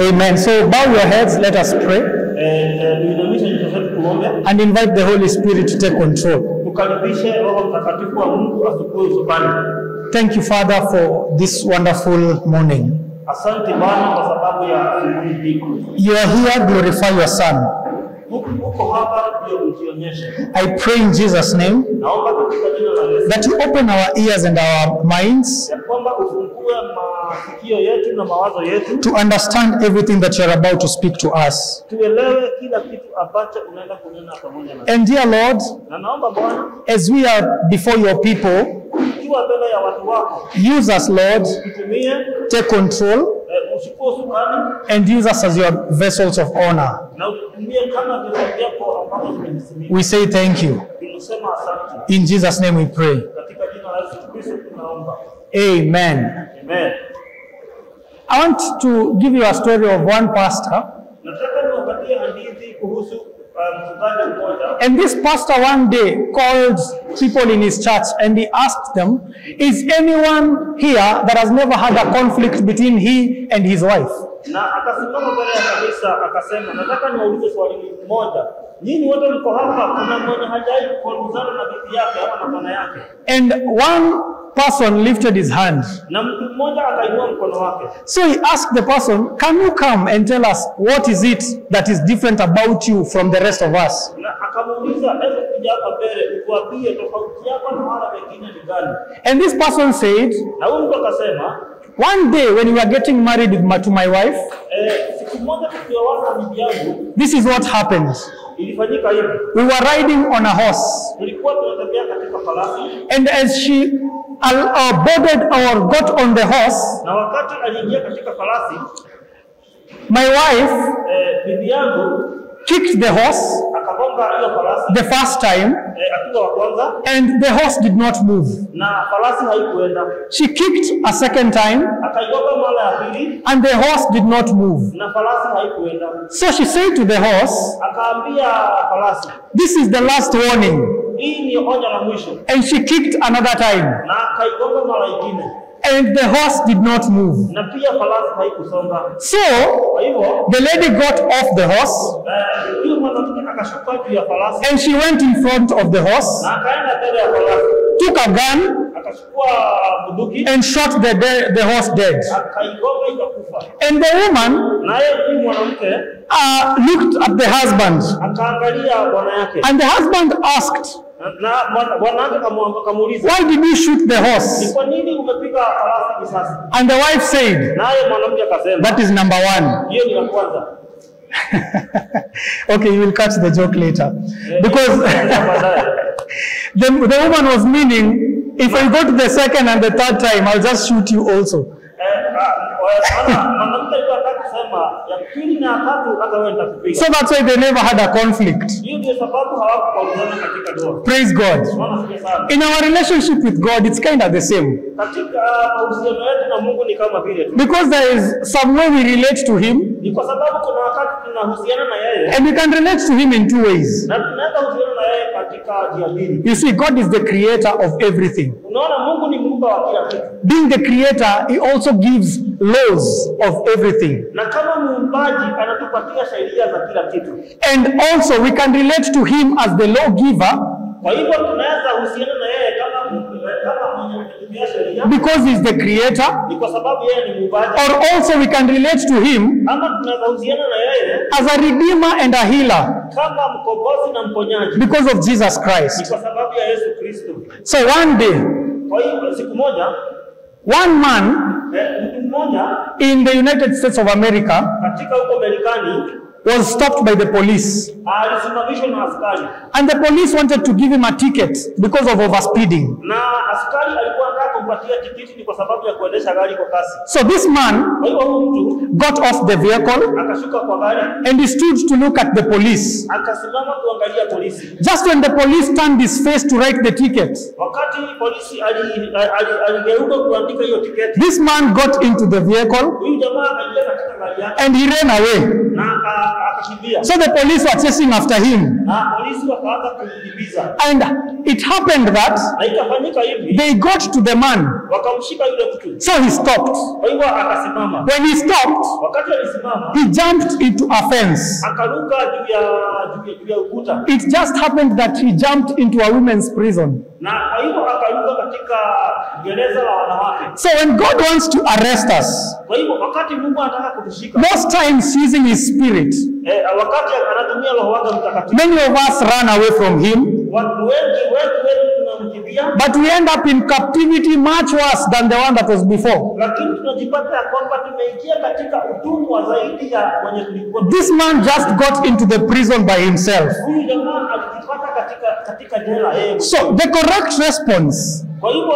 Amen. So bow your heads, let us pray. And invite the Holy Spirit to take control. Thank you, Father, for this wonderful morning. You are here, glorify your Son. I pray in Jesus' name that you open our ears and our minds to understand everything that you are about to speak to us. And dear Lord, as we are before your people, use us, Lord, take control, and use us as your vessels of honor. We say thank you. In Jesus' name we pray. Amen. Amen. I want to give you a story of one pastor. And this pastor one day called people in his church and he asked them, is anyone here that has never had a conflict between he and his wife? And one person lifted his hand. So he asked the person, can you come and tell us what is it that is different about you from the rest of us? And this person said, one day when we were getting married to my wife, this is what happened. We were riding on a horse, and as she boarded or got on the horse, my wife kicked the horse the first time, and the horse did not move. She kicked a second time, and the horse did not move. So she said to the horse, this is the last warning. And she kicked another time, and the horse did not move. So the lady got off the horse, and she went in front of the horse, took a gun, and shot the horse dead. And the woman looked at the husband, and the husband asked, why did you shoot the horse? And the wife said, that is number one. Okay, you will catch the joke later. Because the woman was meaning, if I go to the second and the third time, I'll just shoot you also. So that's why they never had a conflict. Praise God. In our relationship with God, it's kind of the same. Because there is some way we relate to Him, and we can relate to Him in two ways. You see, God is the creator of everything. Being the creator, He also gives laws of everything. And also we can relate to Him as the lawgiver, because He's the creator. Or also we can relate to Him as a redeemer and a healer, because of Jesus Christ. So one day, one man in the United States of America was stopped by the police. And the police wanted to give him a ticket because of overspeeding. So this man got off the vehicle and he stood to look at the police. Just when the police turned his face to write the ticket, this man got into the vehicle and he ran away. So the police were chasing after him. And it happened that they got to the man man. Wakamshika yule mtu. So he stopped. Kwa hivyo akasimama. When he stopped, Wakati alisimama, he jumped into a fence. akaruka juu ya ukuta. It just happened that he jumped into a women's prison. Na kwa hivyo akaruka katika gereza la wanawake. So when God wants to arrest us, Kwa hivyo wakati Mungu anataka kutushika, most times using his spirit, wakati anatumia Roho wake Mtakatifu, many of us run away from him. watu wengi tunamkimbia, But we end up in captivity much worse than the one that was before. lakini tunajipata ya kwamba tumeingia katika utumwa zaidi ya mwenye tulikuwa. This man just got into the prison by himself. Huyu jamaa alijipata katika jela yeye. So the correct response, Kwa hivyo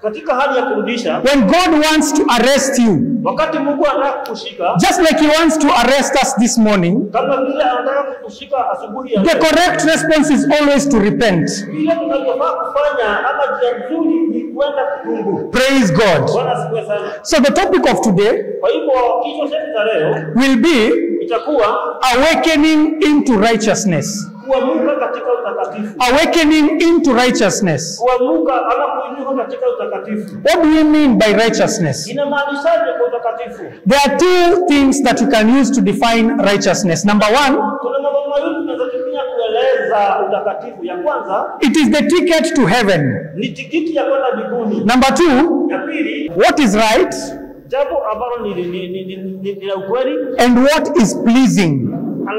katika hali ya kurudisha, when God wants to arrest you, wakati Mungu anataka kukushika, just like he wants to arrest us this morning, kama vile anataka kukushika asubuhi ya the correct response is always to repent. vile tunavyofaa kufanya ama njia nzuri ni kwenda kutubu. Praise God. Bwana asifiwe sana. So the topic of today Kwa hivyo kichwa chetu cha leo will be itakuwa awakening into righteousness. kuamuka katika utakatifu. Awakening into righteousness. Kuamuka ama kuinuka katika utakatifu. What do we mean by righteousness? Inamaanishaje kwa utakatifu? There are two things that you can use to define righteousness. Number one, Kuna mambo mawili tunazotumia kueleza utakatifu. Ya kwanza it is the ticket to heaven. ni tikiti ya kwenda mbinguni. Number two, Ya pili, what is right jambo ambalo ni la ukweli and what is pleasing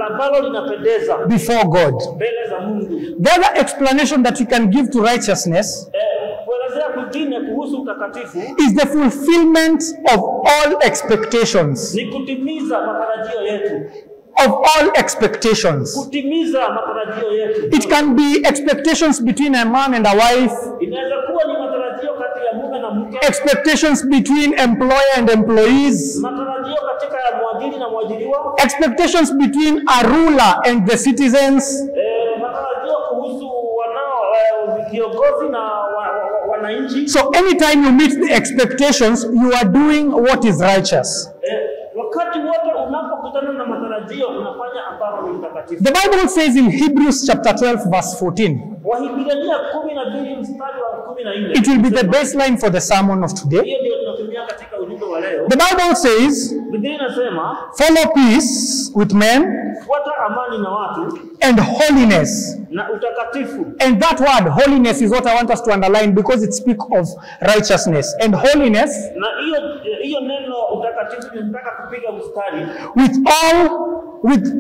ambalo linapendeza before God. mbele za Mungu. The other explanation that we can give to righteousness Kuelezea kwingine kuhusu utakatifu is the fulfillment of all expectations. ni kutimiza matarajio yetu. Of all expectations. Kutimiza matarajio yetu. It can be expectations between a man and a wife, Inaweza kuwa ni matarajio kati ya mume na mke, expectations between employer and employees, matarajio katika ya mwajiri na mwajiriwa, expectations between a ruler and the citizens, matarajio kuhusu viongozi na wananchi. So anytime you meet the expectations, you are doing what is righteous. Wakati wote unapokutana na matarajio unafanya ambalo ni mtakatifu. The Bible says in Hebrews chapter 12 verse 14. Wahibrania 12 mstari wa 14. It will be the baseline for the sermon of today. Hiyo ndio tunatumia katika ujumbe wa leo. The Bible says, Biblia inasema, follow peace with men, fuata amani na watu, and holiness. na utakatifu. And that word holiness is what I want us to underline because it speaks of righteousness. And holiness, Na hiyo neno utakatifu tunataka kupiga mstari,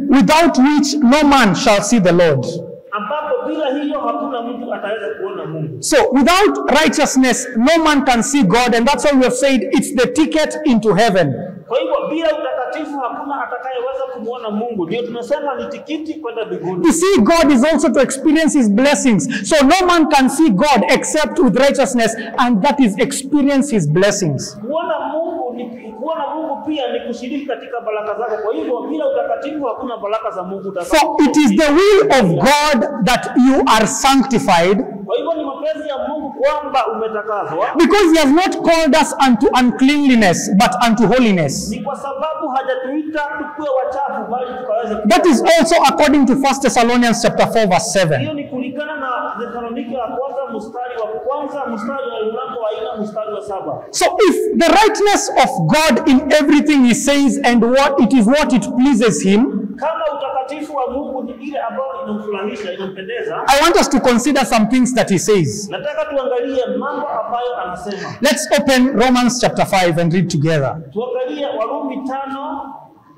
without which no man shall see the Lord. ambapo bila hiyo hakuna mtu ataweza kuona Mungu. So without righteousness, no man can see God, and that's why we have said it's the ticket into heaven. Kwa hivyo bila utakatifu hakuna atakayeweza kumuona Mungu. Ndio tunasema ni tikiti kwenda mbinguni. To see God is also to experience his blessings. So no man can see God except with righteousness, and that is experience his blessings. Kuona Mungu pia ni kushiriki katika baraka zake. Kwa hivyo bila utakatifu hakuna baraka za Mungu. For it is the will of God that you are sanctified. Kwa hivyo ni mapenzi ya Mungu kwamba umetakaswa. Because he has not called us unto uncleanliness, but unto holiness. Ni kwa sababu hajatuita tukue wachafu bali tukaweze. That is also according to 1 Thessalonians chapter 4 verse 7. Hiyo ni kulingana na Thessalonike wa kwanza mstari wa kwanza, mstari wa mlango wa 4 mstari wa 7. So if the rightness of God in everything he says and what it pleases him, kama utakatifu wa Mungu ni ile ambayo inamfurahisha, inampendeza. I want us to consider some things that he says. Nataka tuangalie mambo ambayo anasema. Let's open Romans chapter 5 and read together. Tuangalie Warumi 5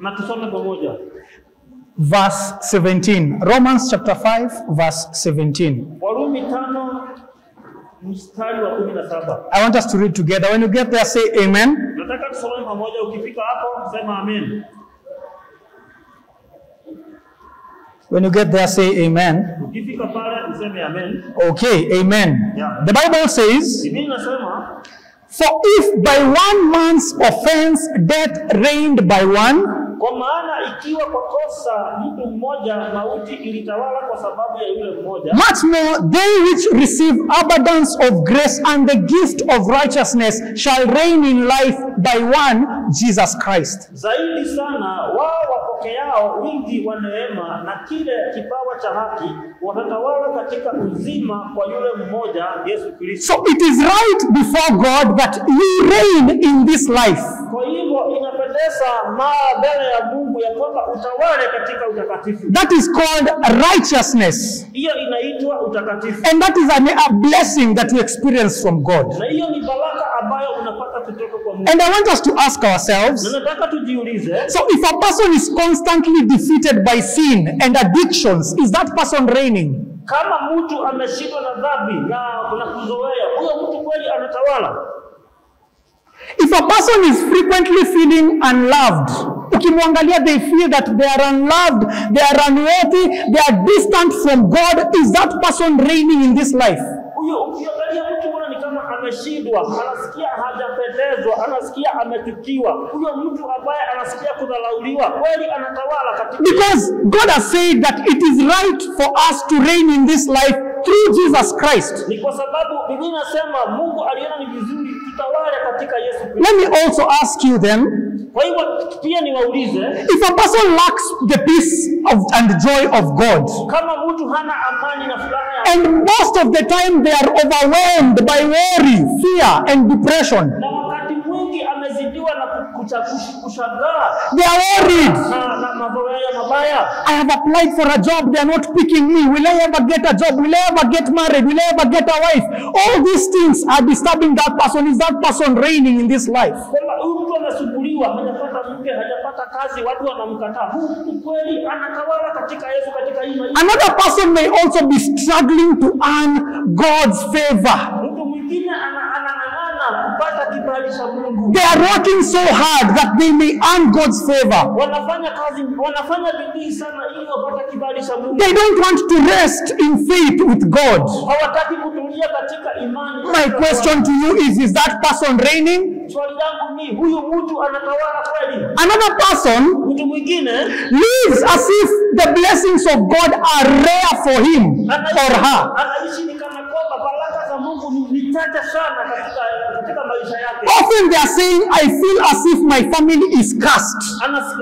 na tusome pamoja. Verse 17. Romans chapter 5 verse 17. Warumi 5 mstari wa 17. I want us to read together. When you get there, say amen. Nataka tusome pamoja. Ukifika hapo sema amen. When you get there, say amen. Ukifika pale useme amen. Okay, amen. Yeah. The Bible says, Biblia inasema, for if by one man's offense death reigned by one, kwa maana ikiwa kwa kosa mtu mmoja mauti ilitawala kwa sababu ya yule mmoja, much more they which receive abundance of grace and the gift of righteousness shall reign in life by one, Jesus Christ. zaidi sana wao wapokeao wingi wa neema na kile kipawa cha haki watatawala katika uzima kwa yule mmoja Yesu Kristo. So it is right before God that you reign in this life. Kwa hivyo inapendeza mbele ya Mungu ya kwamba utawale katika utakatifu. That is called righteousness. Hiyo inaitwa utakatifu. And that is a blessing that we experience from God. Na hiyo ni baraka ambayo unapata kutoka kwa Mungu. And I want us to ask ourselves, na nataka tujiulize, so if a person is constantly defeated by sin and addictions, is that person reigning? Kama mtu ameshindwa na dhambi na kuzoea, huyo mtu kweli anatawala? If a person is frequently feeling unloved, ukimwangalia they feel that they are unloved, they are unworthy, they are distant from God, is that person reigning in this life? Huyo ukiangalia mtu mbona ni kama ameshindwa, anasikia hajapendezwa, anasikia amechukiwa. Huyo mtu ambaye anasikia kudharauliwa, kweli anatawala katika. Because God has said that it is right for us to reign in this life through Jesus Christ. Ni kwa sababu Biblia inasema Mungu aliona ni vizuri tutawale katika Yesu Kristo. Let me also ask you then, kwa hivyo pia niwaulize, if a person lacks the peace and joy of God, kama mtu hana amani na furaha ya and most of the time they are overwhelmed by worry, fear and depression, na wakati mwingi amezidiwa na kushangaa, they are worried. na mazoea mabaya. I have applied for a job, they are not picking me. Will I ever get a job? Will I ever get married? Will I ever get a wife? All these things are disturbing that person. Is that person reigning in this life? Kama mtu amesumbuliwa, hajapata mke, hajapata kazi, watu wanamkataa, huyu kweli anatawala katika Yesu katika hii maisha. Another person may also be struggling to earn God's favor. Mtu mwingine anang'ang'ana kupata kibali cha Mungu. They are working so hard that they may earn God's favor. Wanafanya kazi, wanafanya bidii sana ili wapate kibali cha Mungu. They don't want to rest in faith with God. Hawataki kutulia katika imani. My question to you is that person reigning? Swali langu ni, huyu mtu anatawala kweli? Another person mtu mwingine lives as if the blessings of God are rare for him or her. Anaishi ni kana kwamba baraka za Mungu ni chache sana katika maisha yake. Often they are saying, I feel as if my family is cursed.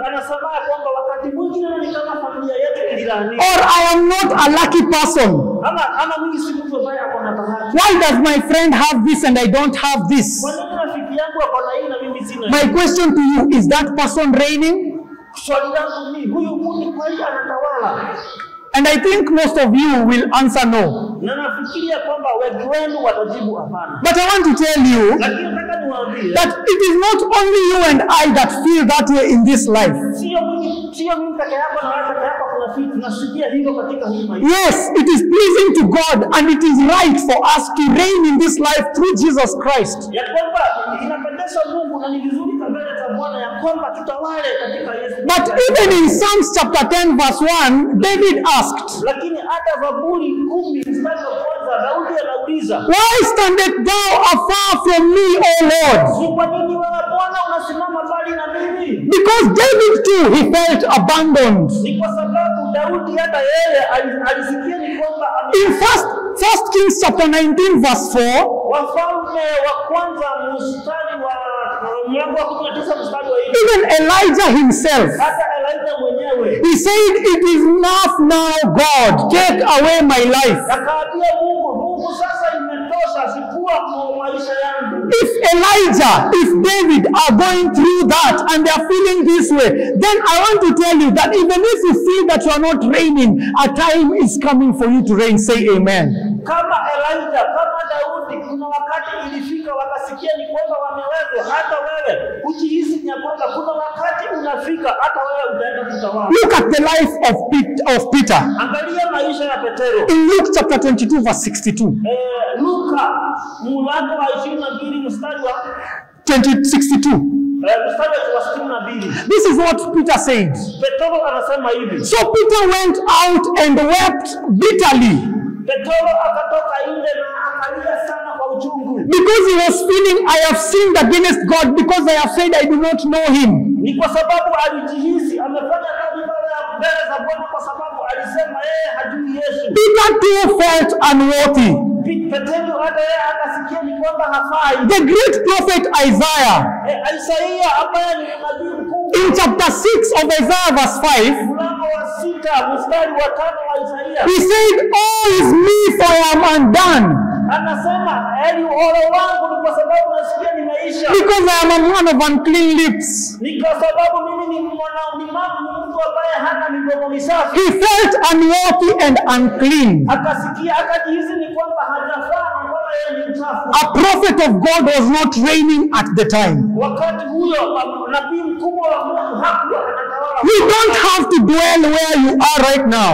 Anasema kwamba wakati mwingine ni kama familia yetu ililaaniwa. Or I am not a lucky person. Ama mimi si mtu ambaye ako na bahati. Why does my friend have this and I don't have this? Kwa nini rafiki yangu ako na hii na mimi sina? My question to you, is that person reigning? Swali langu ni, huyu mtu kweli anatawala? And I think most of you will answer no. Na nafikiria kwamba wengi wenu watajibu hapana. But I want to tell you Lakini nataka niwaambie that it is not only you and I that feel that way in this life. Sio mimi peke yako na wewe peke yako tunasikia hilo katika hii maisha. Yes, it is pleasing to God and it is right for us to reign in this life through Jesus Christ. Ya kwamba inapendeza Mungu na ni vizuri mbele za Bwana ya kwamba tutawale katika Yesu. But even in Psalms chapter 10 verse 1, David asked, lakini hata Zaburi 10 mstari wa kwanza Daudi anauliza, why standeth thou afar from me, O Lord? ni kwa nini wewe Bwana unasimama mbali na mimi? Because David too, he felt abandoned. Ni kwa sababu Daudi hata yeye alisikia ni kwamba in First Kings chapter 19 verse 4, Wafalme wa kwanza mstari wa mlango wa 19 mstari wa 4, even Elijah himself, hata Elijah mwenyewe he said, it is enough now, God, take away my life. akaambia Mungu sasa imetosha, chukua maisha yangu. If Elijah, if David are going through that and they are feeling this way, then I want to tell you that even if you feel that you are not reigning, a time is coming for you to reign. Say amen. Kama Elijah, kama Daudi, kuna wakati ilifika wakasikia ni kwamba wamewezwa. Hata wewe ujihisi ni kwamba kuna wakati unafika hata wewe utaenda kutawala. Look at the life of Peter. Angalia maisha ya Petero. In Luke chapter 22 verse 62. Luka mlango wa 22 mstari wa 62. mstari wa 62. This is what Peter said. Petero anasema hivi. So Peter went out and wept bitterly. Petero akatoka nje na akalia sana kwa uchungu. Because he was feeling, I have sinned against God because I have said I do not know him. Ni kwa sababu alijihisi amefanya dhambi mbele za Bwana kwa sababu alisema yeye hajui Yesu. Peter too felt unworthy. Petero hata yeye akasikia ni kwamba hafai. The great prophet Isaiah, Isaiah ambaye ni nabii mkuu, in chapter 6 of Isaiah verse 5, mlango wa 6 mstari wa 5 wa Isaiah, he said, "Oh, is me, for I am undone, anasema ole wangu ni kwa sababu nasikia nimeisha, because I am a man of unclean lips." ni kwa sababu mimi ni mtu ambaye hana midomo misafi. He felt unworthy and unclean. Akasikia akajihisi ni kwamba hajafaa na kwamba yeye ni mchafu. A prophet of God was not reigning at the time. Wakati huyo nabii mkubwa wa Mungu hakuwa anatawala. You don't have to dwell where you are right now.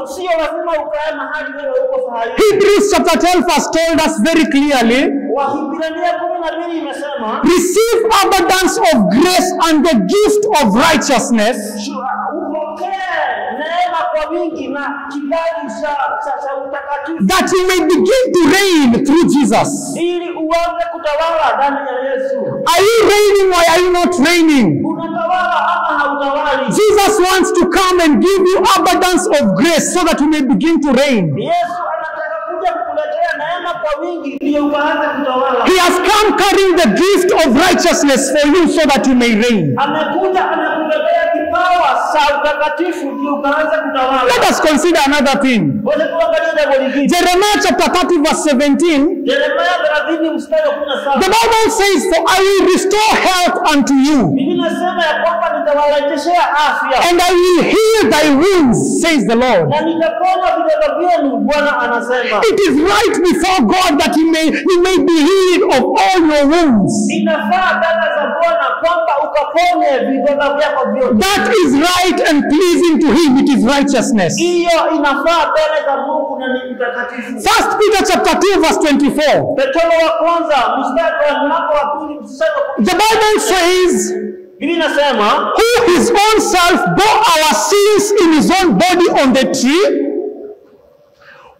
Sio lazima ukae mahali wewe uko sahari. Hebrews chapter 12 has told us very clearly, Wahibrania 12 imesema, receive abundance of grace and the gift of righteousness, upokee neema kwa wingi na kibali cha utakatifu, that you may begin to reign through Jesus. ili uanze kutawala ndani ya Yesu. Are you reigning or are you not reigning? Unatawala ama hautawali? Jesus wants to come and give you abundance of grace so that you may begin to reign. Yesu anataka kuja kukuletea neema kwa wingi ndio uanze kutawala. He has come carrying the gift of righteousness for you so that you may reign. Amekuja anakuletea kipawa cha utakatifu ndio uanze kutawala. Let us consider another thing. Wote tuangalie jambo lingine. Jeremiah chapter 30 verse 17. Yeremia 30 mstari wa 17. The Bible says, "For I will restore health unto you, Biblia inasema ya kwamba nitawarejeshea afya and I will heal thy wounds, says the Lord." na nitaponya vidonda vyenu, Bwana anasema. It is right before God that you may be healed of all your wounds. Inafaa mbele za Bwana kwamba ukaponye vidonda vyako vyote. That is right and pleasing to him. It is righteousness. Hiyo inafaa mbele za Mungu na ni mtakatifu. 1 Peter chapter 2 verse 24. Petro wa kwanza mstari wa mlango wa 2 mstari wa The Bible says, Biblia inasema, who his own self bore our sins in his own body on the tree,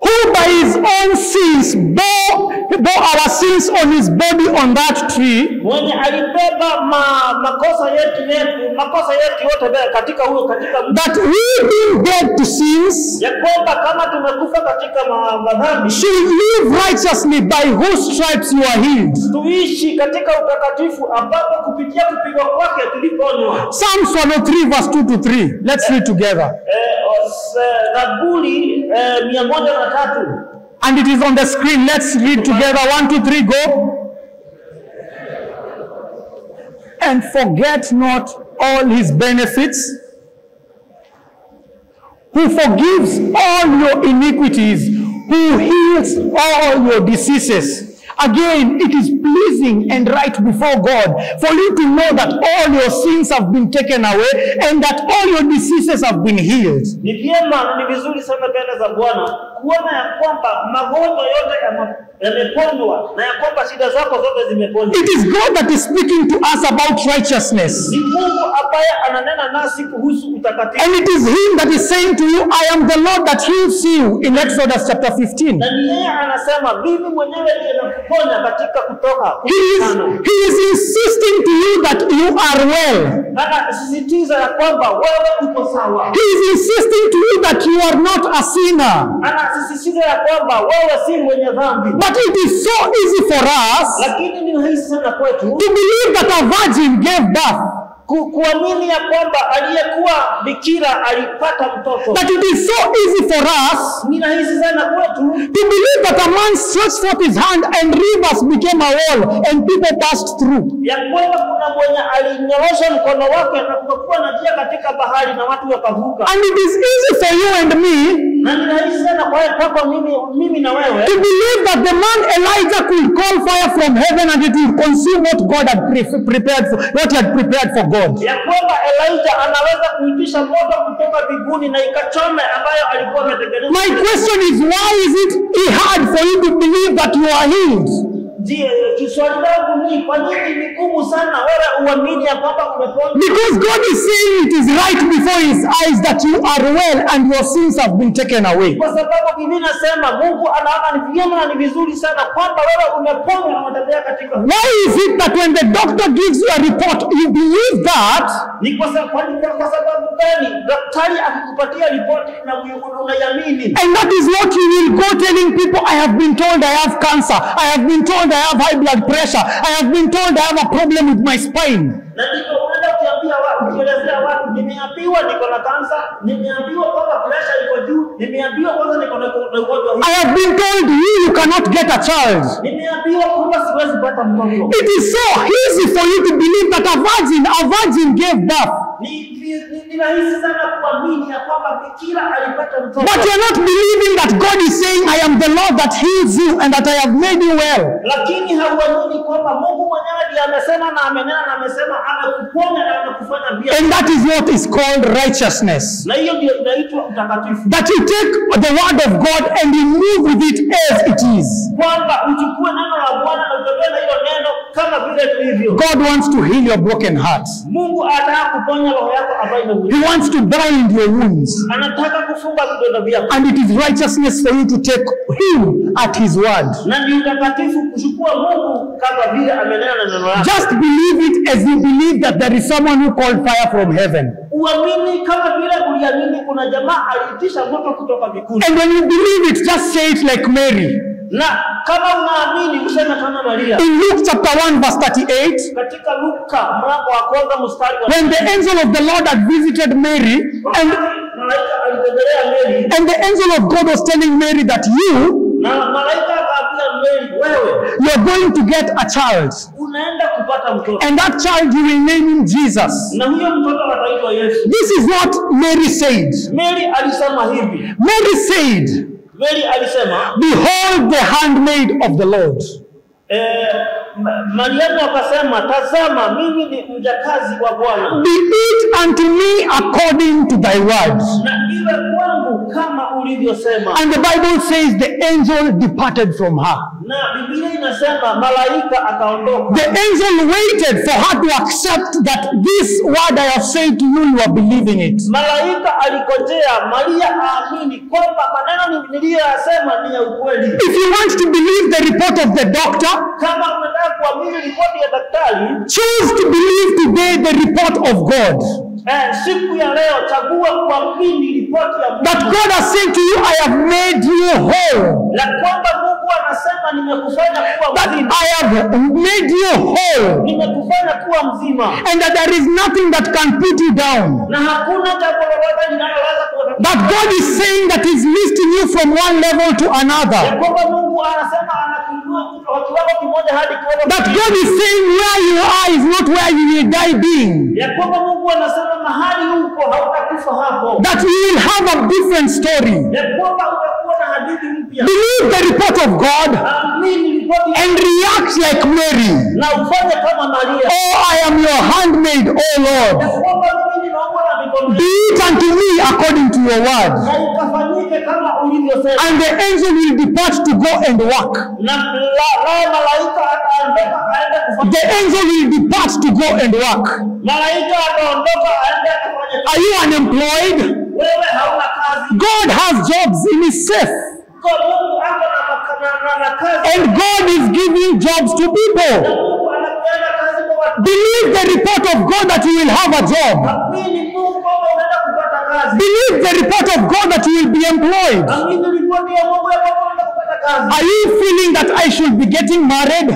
who by his own sins bore our sins on his body on that tree, mwenye alibeba makosa yetu yote katika that we being dead to sins ya kwamba kama tumekufa katika madhambi should live righteously, by whose stripes you are healed. tuishi katika utakatifu ambapo kupitia kupigwa kwake tuliponywa. Psalms 103 verse 2 to 3. Let's read together. Zaburi 103. And it is on the screen. Let's read together. 1, 2, 3, go. And forget not all his benefits, who forgives all your iniquities, who heals all your diseases. Again, it is pleasing and right before God for you to know that all your sins have been taken away and that all your diseases have been healed. Ni vyema na ni vizuri sana mbele za Bwana kuona ya kwamba magonjwa yote yameponywa na ya kwamba shida zako zote zimeponywa. It is God that is speaking to us about righteousness. Ni Mungu ambaye ananena nasi kuhusu utakatifu. And it is him that is saying to you, I am the Lord that heals you, in Exodus chapter 15. Na ni yeye anasema mimi mwenyewe ndiye nakuponya katika Kutoka. He is insisting to you that you are well. Anasisitiza ya kwamba wewe uko sawa. He is insisting to you that you are not a sinner. Anasisitiza ya kwamba wewe si mwenye dhambi. But it is so easy for us Lakini ni rahisi sana kwetu to believe that a virgin gave birth. kuamini ya kwamba aliyekuwa bikira alipata mtoto. That it is so easy for us Ni rahisi sana kwetu to believe that a man stretched forth his hand and rivers became a wall and people passed through. ya kwamba kuna mwenye alinyorosha mkono wake na kukakuwa na njia katika bahari na watu wakavuka. And it is easy for you and me Na ni rahisi sana kwako mimi na wewe to believe that the man Elijah could call fire from heaven and it will consume what God had prepared for, what he had prepared for God. ya kwamba Elijah anaweza kuitisha moto kutoka mbinguni na ikachome ambayo alikuwa ametengeneza. My question is, why is it hard for you to believe that you are healed? Kiswali langu ni kwa nini ni ngumu sana wewe uamini ya kwamba umepona? Because God is saying it is right before his eyes that you are well and your sins have been taken away. Kwa sababu Biblia inasema Mungu anaona ni vyema na ni vizuri sana kwamba wewe umepona na unatembea katika. Why is it that when the doctor gives you a report, you believe that? Ni kwa sababu gani daktari akikupatia ripoti na unaiamini? And that is what you will go telling people, I have been told I have cancer, I have been told I have high blood pressure. I have been told I have a problem with my spine. Na ndiko unaenda ukiambia watu, ukielezea watu, nimeambiwa niko na kansa, nimeambiwa kwamba pressure iko juu, nimeambiwa kwanza niko na ugonjwa huu. I have been told you cannot get a child. Nimeambiwa kwamba siwezi pata mtoto. It is so easy for you to believe that a virgin gave birth. Ni rahisi sana kuamini ya kwamba bikira alipata mtoto. But you are not believing that God is saying, I am the Lord that heals you and that I have made you well. Lakini hauamini kwamba Mungu mwenyewe ndiye amesema na amenena na amesema amekuponya na amekufanya pia. And that is what is called righteousness. Na hiyo ndio inaitwa utakatifu. That you take the word of God and you move with it as it is. Kwamba uchukue neno la Bwana na utembee na hilo neno kama vile lilivyo. God wants to heal your broken heart. Mungu anataka kuponya roho yako ambayo imevunjika. He wants to bind your wounds. Anataka kufunga vidonda vyako. And it is righteousness for you to take him at his word. Na ni utakatifu kuchukua Mungu kama vile amenena na neno lake. Just believe it as you believe that there is someone who called fire from heaven. Uamini kama vile uliamini kuna jamaa aliitisha moto kutoka mbinguni. And when you believe it, just say it like Mary. Na kama unaamini useme kama Maria. In Luke chapter 1 verse 38, katika Luka mlango wa kwanza mstari wa when the angel of the Lord had visited Mary, and malaika alitembelea Mary, and the angel of God was telling Mary that na malaika akaambia Mary, wewe you are going to get a child, unaenda kupata mtoto, and that child you will name him Jesus. na huyo mtoto ataitwa Yesu. This is what Mary said. Mary alisema hivi. Mary said, Mary alisema, behold the handmaid of the Lord. Mariamu akasema, tazama mimi ni mjakazi wa Bwana. Be it unto me according to thy word. Na iwe kwangu kama ulivyosema. And the Bible says the angel departed from her. Na Biblia inasema malaika akaondoka. The angel waited for her to accept that this word I have said to you, you are believing it. Malaika alikojea Maria aamini kwamba maneno niliyoyasema ni ya ukweli. If you want to believe the report of the doctor, kama unataka kuamini ripoti ya daktari, choose to believe today the report of God. Siku ya leo chagua kuamini ripoti ya Mungu. That God has said to you, I have made you whole. La kwamba Mungu anasema nimekufanya kuwa That mzima. I have made you whole. Nimekufanya kuwa mzima. And that there is nothing that can put you down. Na hakuna jambo lolote linaloweza kukuangusha. That God is saying that He's lifting you from one level to another. Ya kwamba Mungu anasema anakuinua kutoka kiwango kimoja hadi kiwango That God is saying where you are is not where you will die being. Ya kwamba Mungu anasema mahali uko hautakufa hapo. That you will have a different story. Ya kwamba utakuwa na hadithi mpya. Believe the report of God and react like Mary. Na ufanye kama Maria. Oh, I am your handmaid, oh Lord. Ya kwamba mimi ninaomba na mikono. Be it unto me according to your word. Na ikafanyike kama ulivyosema. And the angel will depart to go and work. Na malaika ataondoka aende kufanya. The angel will depart to go and work. Malaika ataondoka aende kufanya. Are you unemployed? Wewe hauna kazi. God has jobs in His safe. Mungu ako na kazi. And God is giving jobs to people. Na Mungu anapeana kazi kwa watu. Believe the report of God that you will have a job. Amini Mungu kwamba unaenda kupata kazi. Believe the report of God that you will be employed. Amini ripoti ya Mungu ya kwamba unaenda kupata kazi. Are you feeling that I should be getting married?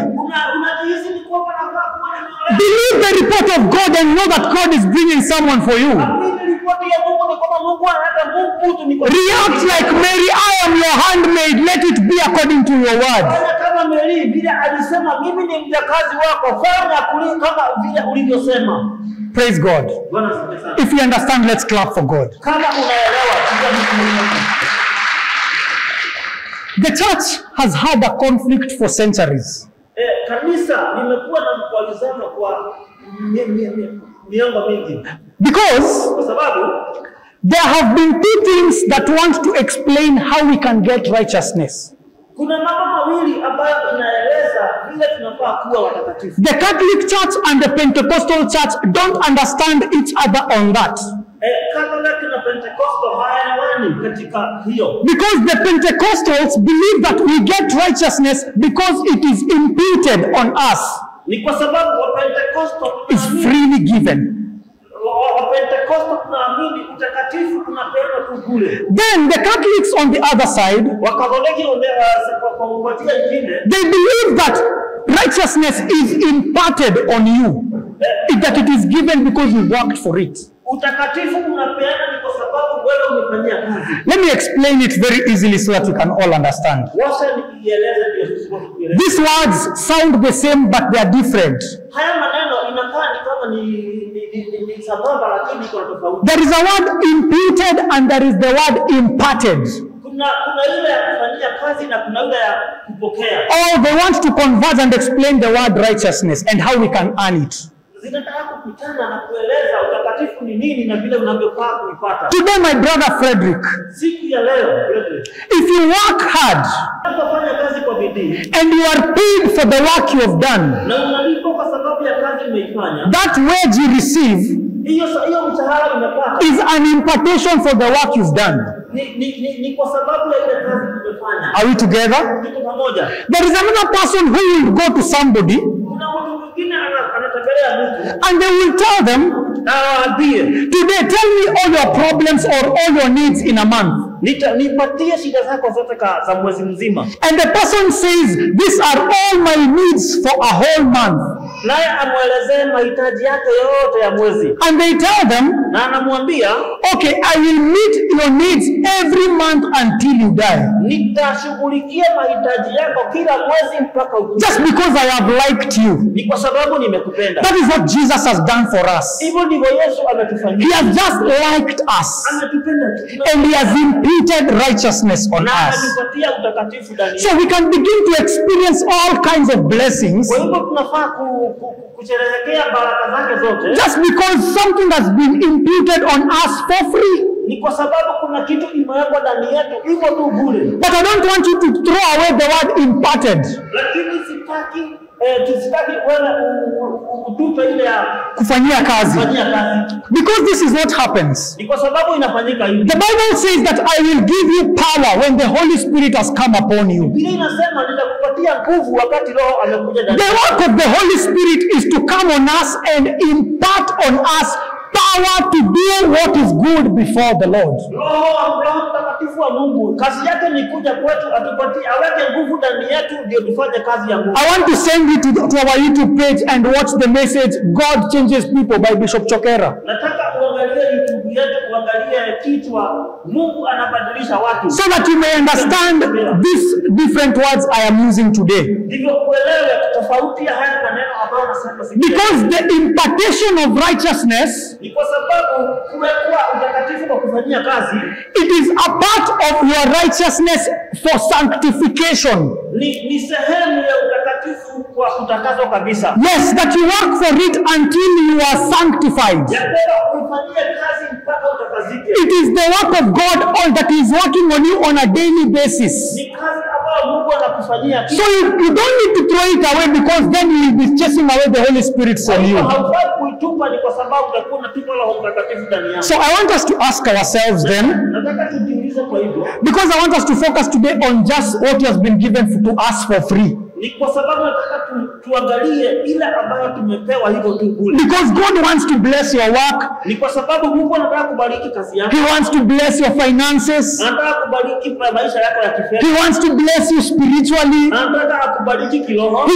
Unajihisi ni kwamba nafaa kuwa na. Believe the report of God and know that God is bringing someone for you. Amini ripoti ya Mungu ni kwamba Mungu analeta mtu ni kwa. React like Mary, I am your handmaid, let it be according to your word. Fanya kama Mary vile alisema mimi ni mjakazi wako, fanya kama vile ulivyosema. Praise God. Bwana asifiwe sana. If you understand, let's clap for God. Kama unaelewa, piga mkono. The church has had a conflict for centuries. Kanisa limekuwa na mkwalizano kwa miongo mingi. Because Kwa sababu there have been two things that want to explain how we can get righteousness. kuna mambo mawili ambayo inaeleza vile tunafaa kuwa watakatifu. The Catholic Church and the Pentecostal Church don't understand each other on that. Catholic na Pentecostal hayaelewani katika hiyo. Because the Pentecostals believe that we get righteousness because it is imputed on us. Ni kwa sababu wa Pentecostal It's freely given. wa Pentecostal tunaamini utakatifu unapewa tu bure. Then the Catholics on the other side, Wakatoliki kwa kupatia ingine, they believe that righteousness is imparted on you. That it is given because you worked for it. Utakatifu unapeana ni kwa sababu wewe umefanyia kazi. Let me explain it very easily so that we can all understand. Wacha nikieleze ndio tusipokuelewa. These words sound the same but they are different. Haya maneno inakaa ni kama ni sababu lakini iko tofauti. There is a word imputed and there is the word imparted. Kuna ile ya kufanyia kazi na kuna ile ya kupokea. Oh, they want to converge and explain the word righteousness and how we can earn it. Zinataka kukutana na kueleza utakatifu ni nini na vile unavyofaa kuipata. Today, my brother Frederick, siku ya leo Frederick, if you work hard unapofanya kazi kwa bidii and you are paid for the work you have done, na unalipwa kwa sababu ya kazi umeifanya, that wage you receive hiyo mshahara unapata is an impartation for the work you've done. Ni kwa sababu ya ile kazi umefanya. Are we together? Tuko pamoja. There is another person who will go to somebody Kuna mtu mwingine anatembelea mtu and they will tell them, today tell me all your problems or all your needs in a month. Nipatie shida zako zote za mwezi mzima. And the person says, these are all my needs for a whole month. Naye amwelezee mahitaji yake yote ya mwezi. And they tell them, na anamwambia, okay, I will meet your needs every month until you die. Nitashughulikia mahitaji yako kila mwezi mpaka ukufe. Just because I have liked you. Ni kwa sababu nimekupenda. That is what Jesus has done for us. Hivyo ndivyo Yesu ametufanyia. He has just liked us. Ametupenda. And he has imputed righteousness on us. So we can begin to experience all kinds of blessings. Kwa hivyo tunafaa kusherehekea baraka zake zote. Just because something has been imputed on us for free. Ni kwa sababu kuna kitu imewekwa ndani yetu hivyo tu bure. But I don't want you to throw away the word imparted. Lakini tusitaki wewe utupe ile ya kufanyia kazi. Because this is what happens. Ni kwa sababu inafanyika hivi. The Bible says that I will give you power when the Holy Spirit has come upon you. Biblia inasema nitakupatia nguvu wakati Roho amekuja ndani. The work of the Holy Spirit is to come on us and impart on us power to do what is good before the Lord. Roho Mtakatifu wa Mungu kazi yake ni kuja kwetu atupatie aweke nguvu ndani yetu ndio tufanye kazi ya Mungu. I want to send you to our YouTube page and watch the message God Changes People by Bishop Chokera. Nataka uangalie YouTube yetu uangalie kichwa Mungu anabadilisha watu. So that you may understand these different words I am using today. Ndivyo uelewe tofauti ya haya maneno ambayo nasema siku. Because the impartation of righteousness, ni kwa sababu kumekuwa utakatifu kwa kufanyia kazi, it is a part of your righteousness for sanctification. Ni sehemu ya utakatifu kwa kutakazwa kabisa. Yes, that you work for it until you are sanctified. It is the work of God all that is working on you on a daily basis. So you don't need to throw it away because then you will be chasing away the Holy Spirit from you. So I want us to ask ourselves then, because I want us to focus today on just what has been given to us for free. Because God wants to bless your work. He wants to bless your finances. He wants to bless you spiritually. He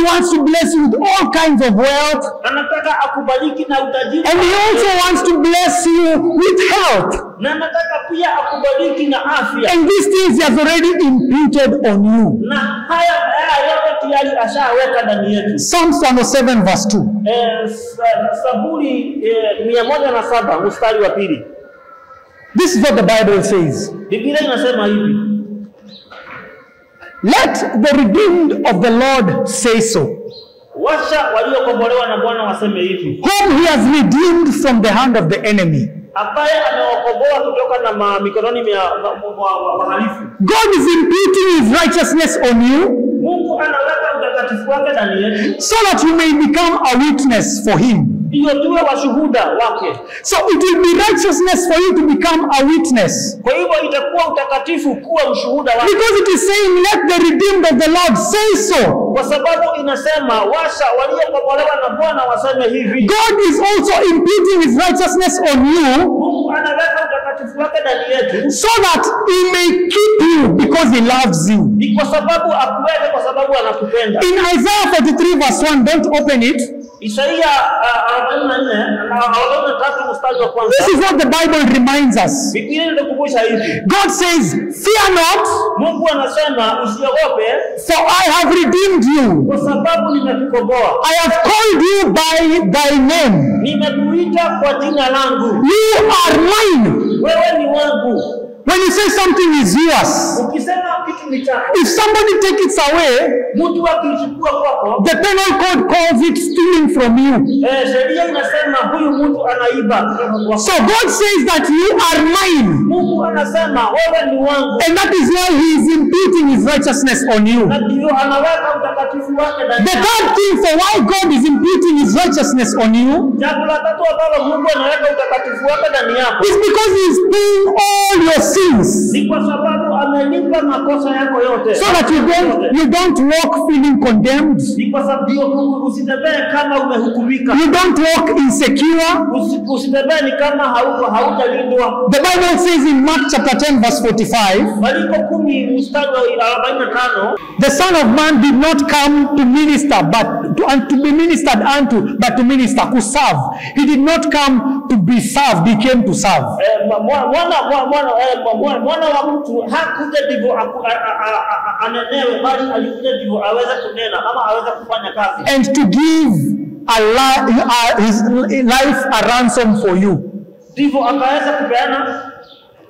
wants to bless you with all kinds of wealth. And he also wants to bless you with health. And these things he has already imputed on you. Psalms 107 verse 2. Zaburi 107 mstari wa 2. This is what the Bible says. Biblia inasema hivi. Let the redeemed of the Lord say so. Washa waliokombolewa na Bwana waseme hivi. Whom he has redeemed from the hand of the enemy. Ambaye amewakomboa kutoka na mikononi mwa wahalifu. God is imputing his righteousness on you. Mungu anaweka utakatifu wake ndani yetu. So that you may become a witness for him. ndio tuwe washuhuda wake. So it will be righteousness for you to become a witness. Kwa hivyo itakuwa utakatifu kuwa mshuhuda wake. Because it is saying, let the redeemed of the Lord say so. Kwa sababu inasema washa waliokombolewa na Bwana waseme hivi. God is also imputing his righteousness on you. Mungu anaweka utakatifu wake ndani yetu. So that he may keep you because he loves you. Ni kwa sababu akuweke kwa sababu anakupenda. In Isaiah 43 verse 1, don't open it. Isaia 44 mstari wa kwanza. This is what the Bible reminds us. Biblia inakukumbusha hivi. God says, fear not. Mungu anasema usiogope. For I have redeemed you. Kwa sababu nimekukomboa. I have called you by thy name. Nimekuita kwa jina langu. You are mine. Wewe ni wangu. When you say something is yours, Ukisema kitu ni chako. if somebody take it away, Mtu akichukua kwako, the penal code calls it stealing from you. sheria inasema huyu mtu anaiba. So God says that you are mine. Mungu anasema wewe ni wangu. And that is why he is imputing his righteousness on you. Na ndio anaweka utakatifu wake ndani. The third thing for why God is imputing his righteousness on you Jambo la tatu ambalo Mungu anaweka utakatifu wake ndani yako is because he is paying all your sins. ni kwa sababu amelipa makosa yako yote. So that you don't walk feeling condemned. Ni kwa sababu usitembee kama umehukumika. You don't walk insecure. Usitembee ni kama hautalindwa. The Bible says in Mark chapter 10 verse 45, Marko 10 mstari wa 45, the Son of Man did not come to minister to be ministered unto, but to minister, to serve. He did not come to be served, he came to serve. Mwana wa mtu hakuja ndivyo anenewe, bali alikuja ndivyo aweze kunena ama aweze kufanya kazi. And to give his life a ransom for you. Ndivyo akaweza kupeana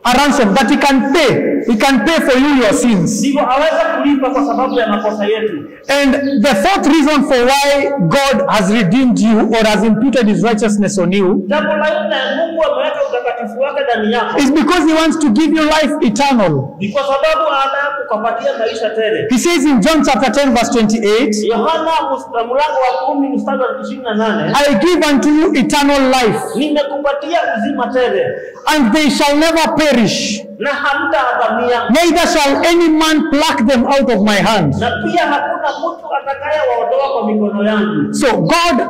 a ransom that he can pay. He can pay for you your sins. Ndivyo aweze kulipa kwa sababu ya makosa yetu. And the fourth reason for why God has redeemed you or has imputed his righteousness on you Jambo la nne, Mungu ameweka utakatifu wake ndani yako. is because he wants to give you life eternal. Ni kwa sababu anataka kukupatia maisha tele. He says in John chapter 10 verse 28, Yohana mlango wa 10 mstari wa 28, I give unto you eternal life, nimekupatia uzima tele, and they shall never perish, na hamtaangamia, neither shall any man pluck them out of my hand. na pia hakuna mtu atakayewaondoa kwa mikono yangu. So God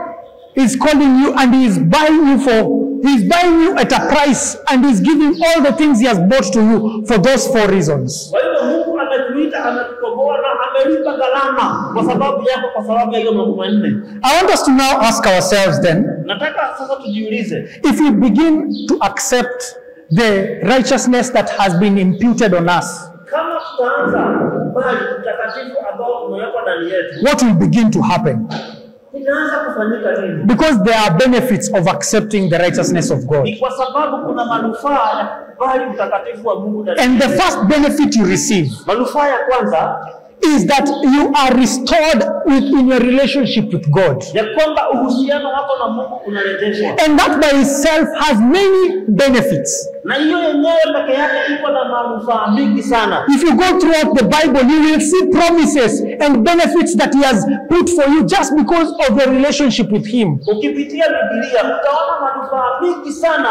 is calling you and he is buying you at a price, and he is giving all the things he has bought to you for those four reasons. Kwa hiyo Mungu ametuita, ametukomboa na amelipa gharama kwa sababu yako, kwa sababu ya hiyo mambo manne. I want us to now ask ourselves then, Nataka sasa tujiulize, if we begin to accept the righteousness that has been imputed on us, kama tutaanza bali utakatifu ambao umewekwa ndani yetu, what will begin to happen? inaanza kufanyika nini? Because there are benefits of accepting the righteousness of God. Ni kwa sababu kuna manufaa ya kukubali utakatifu wa Mungu ndani. And the first benefit you receive Manufaa ya kwanza is that you are restored in your relationship with God. ya kwamba uhusiano wako na Mungu unarejeshwa. And that by itself has many benefits. Na hiyo yenyewe peke yake iko na manufaa mingi sana. If you go throughout the Bible, you will see promises and benefits that he has put for you just because of your relationship with him. Ukipitia Biblia utaona manufaa mingi sana.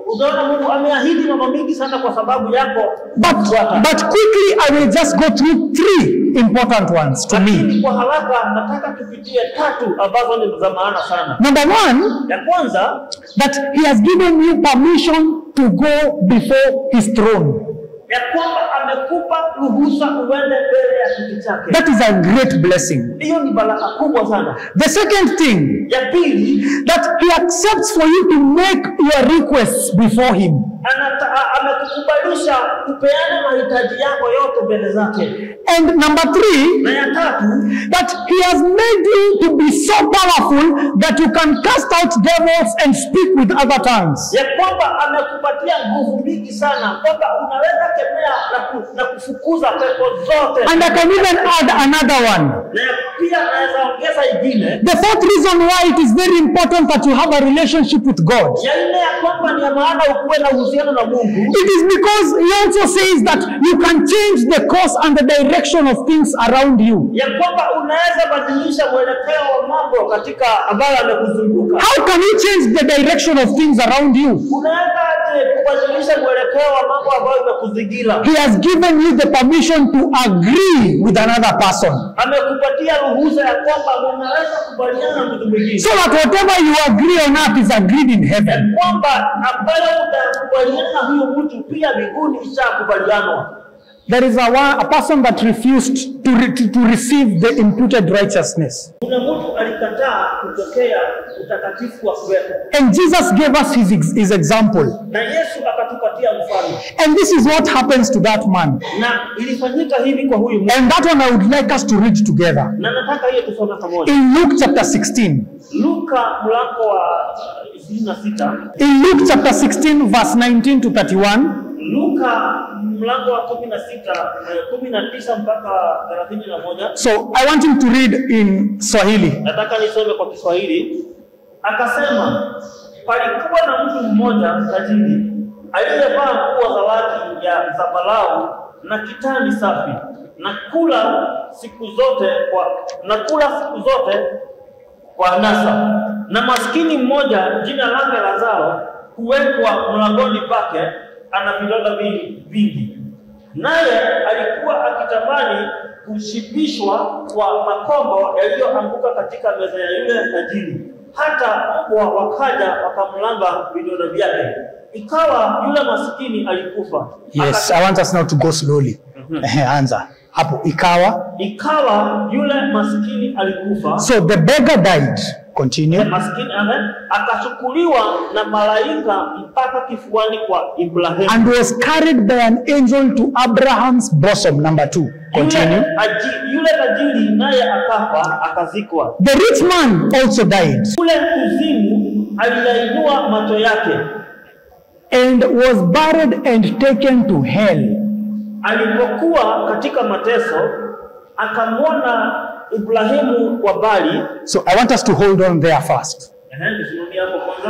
Utaona Mungu ameahidi mambo mingi sana kwa sababu yako. But quickly I will just go through three important ones to me. Lakini kwa haraka nataka tupitie tatu ambazo ni za maana sana. Number one, Ya kwanza, that he has given you permission to go before his throne. ya kwamba amekupa ruhusa uende mbele ya kiti chake. That is a great blessing. Hiyo ni baraka kubwa sana. The second thing, Ya pili, that he accepts for you to make your requests before him. amekukubalisha kupeana mahitaji yako yote mbele zake. And number three, Na ya tatu, that he has made you to be so powerful that you can cast out devils and speak with other tongues. ya kwamba amekupatia nguvu mingi sana kwamba unaweza kemea na kufukuza pepo zote. And I can even add another one. Na pia naweza ongeza ingine. The fourth reason why it is very important that you have a relationship with God. Ya nne ya kwamba ni ya maana ukuwe na uhusiano na Mungu. It is because he also says that you can change the course and the direction of things around you. Ya kwamba unaweza unaweza badilisha mwelekeo wa mambo katika ambayo amekuzunguka? How can you change the direction of things around you? Unaweza kubadilisha mwelekeo wa mambo ambayo yamekuzingira? He has given you the permission to agree with another person. Amekupatia ruhusa ya kwamba unaweza kubaliana na mtu mwingine. So that whatever you agree on earth is agreed in heaven. Kwamba ambayo utakubaliana na huyo mtu pia mbinguni ishakubalianwa. There is a person that refused to receive the imputed righteousness. Kuna mtu alikataa kupokea utakatifu wa kweli. And Jesus gave us his example. Na Yesu akatupatia mfano. And this is what happens to that man. Na ilifanyika hivi kwa huyu mtu. And that one I would like us to read together. Na nataka hiyo tusome pamoja. In Luke chapter 16. Luka mlango wa 26. In Luke chapter 16 verse 19 to 31. Luka mlango wa 19 mpaka 31. So I want him to read in Swahili. Nataka nisome kwa Kiswahili. Akasema, palikuwa na mtu mmoja tajiri aliyevaa nguo za rangi ya zambarau na kitani safi na kula siku zote kwa anasa. Na maskini mmoja jina lake Lazaro huwekwa mlangoni pake, ana vidonda vingi. Naye alikuwa akitamani kushibishwa kwa makombo yaliyoanguka katika meza ya yule tajiri. Hata mbwa wakaja wakamlamba vidonda vyake. Ikawa yule maskini alikufa. Yes, I want us now to go slowly. Anza. Hapo ikawa yule maskini alikufa. So the beggar died. Continue. Maskini akachukuliwa na malaika mpaka kifuani kwa Ibrahimu. And was carried by an angel to Abraham's bosom. Number 2. Continue. Yule tajiri naye akafa, akazikwa. The rich man also died. Yule kuzimu aliyainua macho yake. And was buried and taken to hell. Alipokuwa katika mateso, akamwona Ibrahimu kwa mbali. So I want us to hold on there first.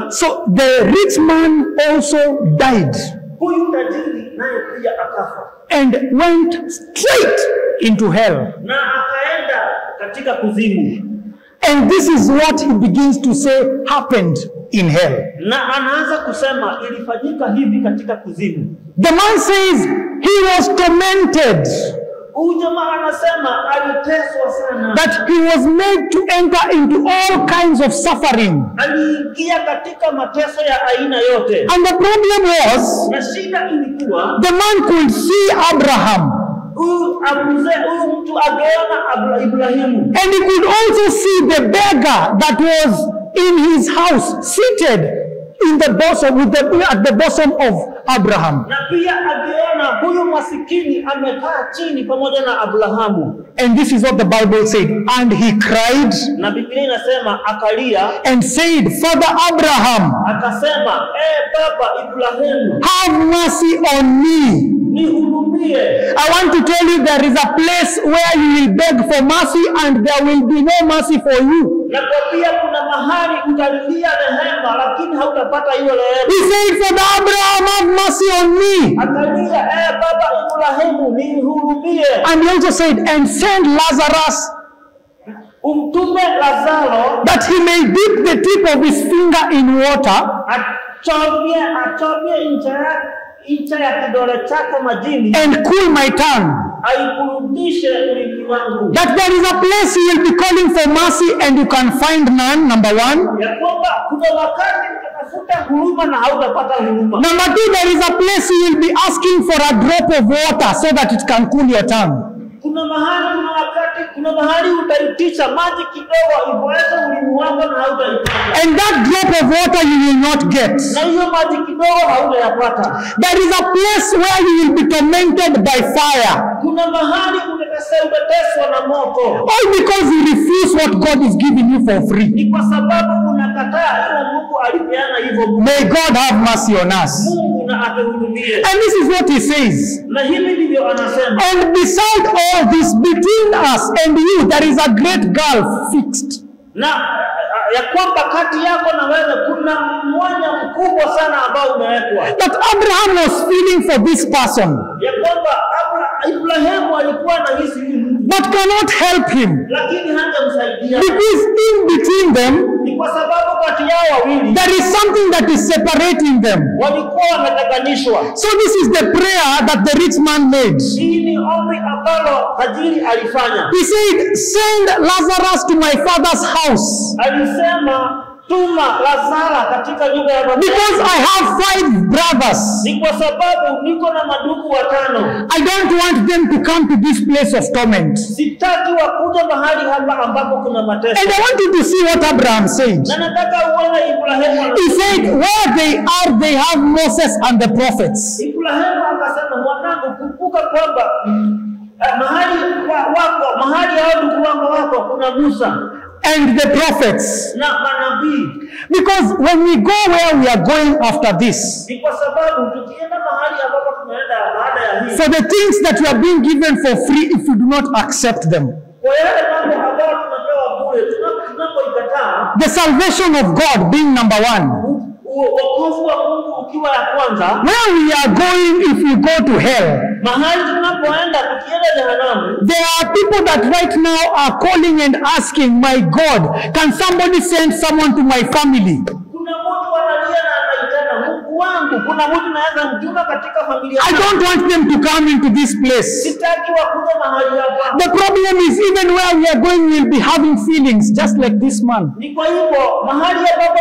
So the rich man also died. Huyu tajiri naye pia akafa. And went straight into hell. Na akaenda katika kuzimu. And this is what he begins to say happened in hell. Na anaanza kusema ilifanyika hivi katika kuzimu. The man says he was tormented. Jamaa anasema aliteswa sana. That he was made to enter into all kinds of suffering. Aliingia katika mateso ya aina yote. And the problem was, na shida ilikuwa, the man could see Abraham. Huyu mtu ageona Ibrahimu. And he could also see the beggar that was in his house, seated in the bosom, at the bosom of Abraham. Na pia ageona huyu masikini amekaa chini pamoja na Abrahamu. And this is what the Bible said. And he cried. Na Biblia inasema akalia. And said, Father Abraham. Akasema, Baba Ibrahimu. Have mercy on me. Nihurumie. I want to tell you there is a place where you will beg for mercy and there will be no mercy for you. Na kwa pia kuna mahali utalilia rehema lakini hautapata hiyo rehema. He said, Father Abraham, have mercy on me. Akalia, Baba Ibrahimu, nihurumie. And he also said, and send Lazarus. Umtume Lazaro. That he may dip the tip of his finger in water. Achovye ncha ya kidole chake majini. And cool my tongue. Aiburudishe ulimi wangu. That there is a place you will be calling for mercy and you can find none. Number 1. Ya kwamba kuna wakati utatafuta huruma na hautapata huruma. Number 2, there is a place you will be asking for a drop of water so that it can cool your tongue. Kuna mahali utaitisha maji kidogo iboeshe ulimi wako na hautaipata. And that drop of water you will not get. Na hiyo maji kidogo hautayapata. There is a place where you will be tormented by fire. Kuna mahali utateswa na moto. All because you refuse what God is giving you for free. Ni kwa sababu unakataa ile Mungu alipeana hivyo. May God have mercy on us. Mungu na atuhurumie. And this is what he says. Na hivi ndivyo anasema. And beside all this, between us and you, there is a great gulf fixed. Na ya kwamba kati yako na wewe kuna mwanya mkubwa sana ambao umewekwa. That Abraham was feeling for this person. Ya kwamba Ibrahimu alikuwa na hisi but cannot help him. lakini hangemsaidia. Because in between them, Ni kwa sababu kati yao wawili there is something that is separating them. walikuwa wametenganishwa. So this is the prayer that the rich man made. Hii ni ombi ambalo tajiri alifanya. He said, send Lazarus to my father's house, Alisema tuma Lazaro katika nyumba ya baba. because I have 5 brothers. Ni kwa sababu niko na madugu 5. I don't want them to come to this place of torment. Sitaki wakuja mahali hapa ambapo kuna mateso. And I want you to see what Abraham said. Na nataka uone Ibrahimu. He said, where they are, they have Moses and the prophets. Ibrahimu akasema, mwanangu, kumbuka kwamba mahali hao ndugu wako kuna Musa And the prophets. na manabii. Because when we go where we are going after this, Ni kwa sababu tukienda mahali ambapo tunaenda baada ya hii, for the things that you are being given for free, if you do not accept them, kwa yale mambo ambayo tunapewa bure, tunapoikataa, the salvation of God being number 1, wokovu wa Mungu ukiwa ya kwanza, where we are going if we go to hell, mahali tunapoenda tukienda jehanamu, there are people that right now are calling and asking, my God, can somebody send someone to my family? kuna mtu analia na anaitana, Mungu wangu, kuna mtu naweza mtuma katika familia I yangu. don't want them to come into this place. Sitaki wakuja mahali hapa. The problem is, even where we are going, we'll be having feelings just like this man. Ni kwa hivyo mahali ambapo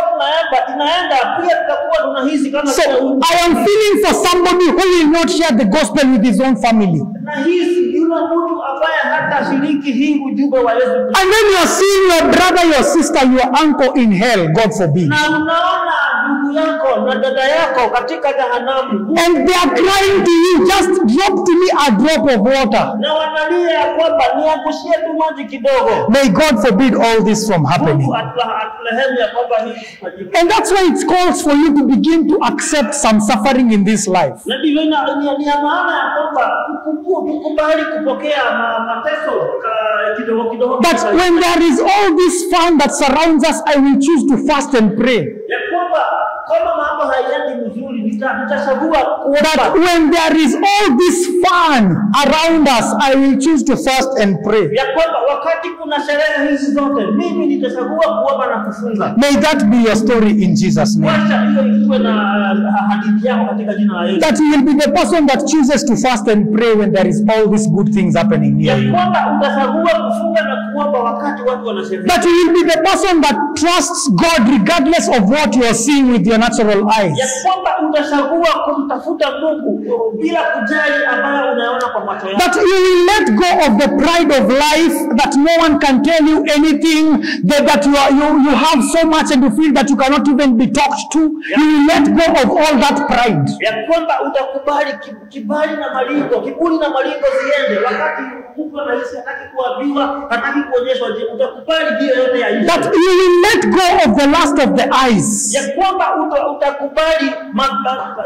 tunaenda pia tutakuwa tunahisi kama So I am feeling for somebody who will not share the gospel with his own family. nahisi yule mtu ambaye hatashiriki hii ujumbe wa Yesu. And then you are seeing your brother, your sister, your uncle in hell, God forbid. Na unaona ndugu yako na dada yako katika jehanamu. And they are crying to you, just drop to me a drop of water. Na wanalia ya kwamba niangushie tu maji kidogo. May God forbid all this from happening. Mungu atulehemu ya kwamba hii ifanyike. And that's why it calls for you to begin to accept some suffering in this life. Na ndivyo ni ya maana ya kwamba tukubali kupokea mateso kidogo kidogo. But when there is all this fun that surrounds us, I will choose to fast and pray. Ya kwamba kama mambo hayaendi mzuri nitachagua But kuomba. when there is all this fun around us, I will choose to fast and pray. Ya kwamba wakati kuna sherehe hizi zote mimi nitachagua kuomba na kufunga. May that be your story in Jesus' name. Wacha hiyo iwe na hadithi yako katika jina la Yesu. That you will be the person that chooses to fast and pray when there is all these good things happening Ya here. kwamba utachagua kufunga na kuomba wakati watu wanasherekea. That you will be the person that trusts God regardless of what you are seeing with your natural Ya eyes. kwamba utachagua kumtafuta Mungu bila kujali ambayo unaona kwa macho yako. That you will let go of the pride of life, that no one can tell you anything, that you have so much and you feel that you cannot even be talked to. You will let go of all that pride. Ya kwamba utakubali kibali na malingo, kiburi na malingo ziende wakati mtu anahisi hataki kuambiwa, hataki kuonyeshwa, je, utakubali hiyo yote ya Yesu. That you will let go of the lust of the eyes. Ya kwamba utakubali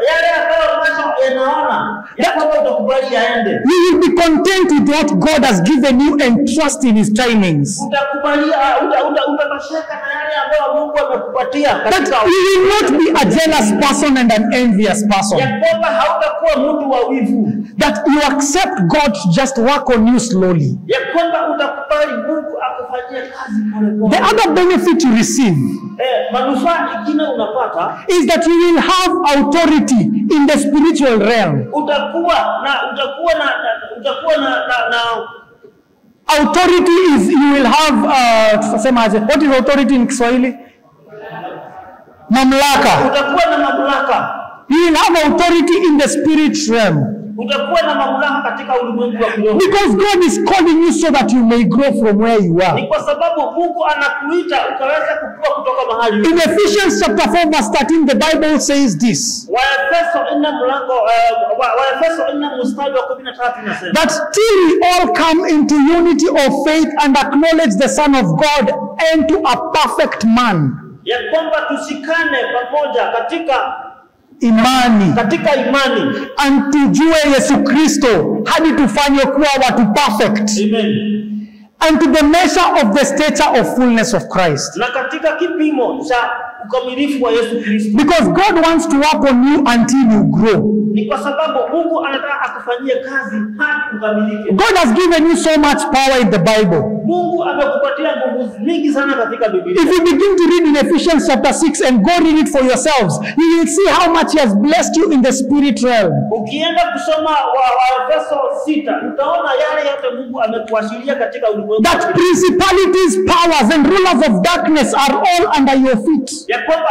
yale ambayo macho yanaona, ya kwamba utakubali yaende. You will be content with what God has given you and trust in His timings. Utakubalia, utatosheka na yale ambayo Mungu amekupatia That katika. you will not be a jealous person and an envious person. Ya kwamba hautakuwa mtu wa wivu. That you accept God to just work on you slowly. Ya kwamba utakubali Mungu akufanyie kazi pole The pole. other benefit you receive Manufaa ingine unapata, is that you will have authority in the spiritual realm. utakuwa na Authority is you will have what is authority in Kiswahili? Mamlaka. utakuwa na mamlaka. You will have authority in the spirit realm. Utakuwa na mamlaka katika ulimwengu wa kiroho. Because God is calling you so that you may grow from where you Ni are. kwa sababu Mungu anakuita ukaweza kukua kutoka mahali ulipo. In Ephesians chapter 4 verse 13, the Bible says this. Waefeso 4 mstari wa 13 inasema That till we all come into unity of faith and acknowledge the Son of God and to a perfect man. ya kwamba tushikane pamoja katika Imani. imani. And tujue Yesu Kristo hadi tufanywe kuwa watu perfect. Amen. And to the measure of the stature of fullness of Christ. Na katika kipimo cha ukamilifu wa Yesu Kristo. Because God wants to work on you until you grow. Ni kwa sababu Mungu anataka akufanyie kazi hadi ukamilike. God has given you so much power in the Bible. Mungu amekupatia nguvu nyingi sana katika Biblia. If you begin to read in Ephesians chapter 6 and go read it for yourselves, you will see how much He has blessed you in the spirit realm. Ukienda kusoma Waefeso 6, utaona yale yote Mungu amekuashiria katika ulimwengu. That principalities, powers and rulers of darkness are all under your feet. Ya kwamba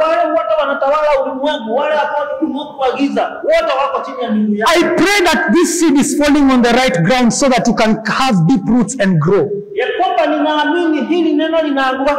wale wote wanatawala ulimwengu, wale ambao ni ulimwengu wa giza, wote wako chini ya miguu yako. I pray that this seed is falling on the right ground so that you can have deep roots and grow. Ya kwamba ninaamini hili neno linaanguka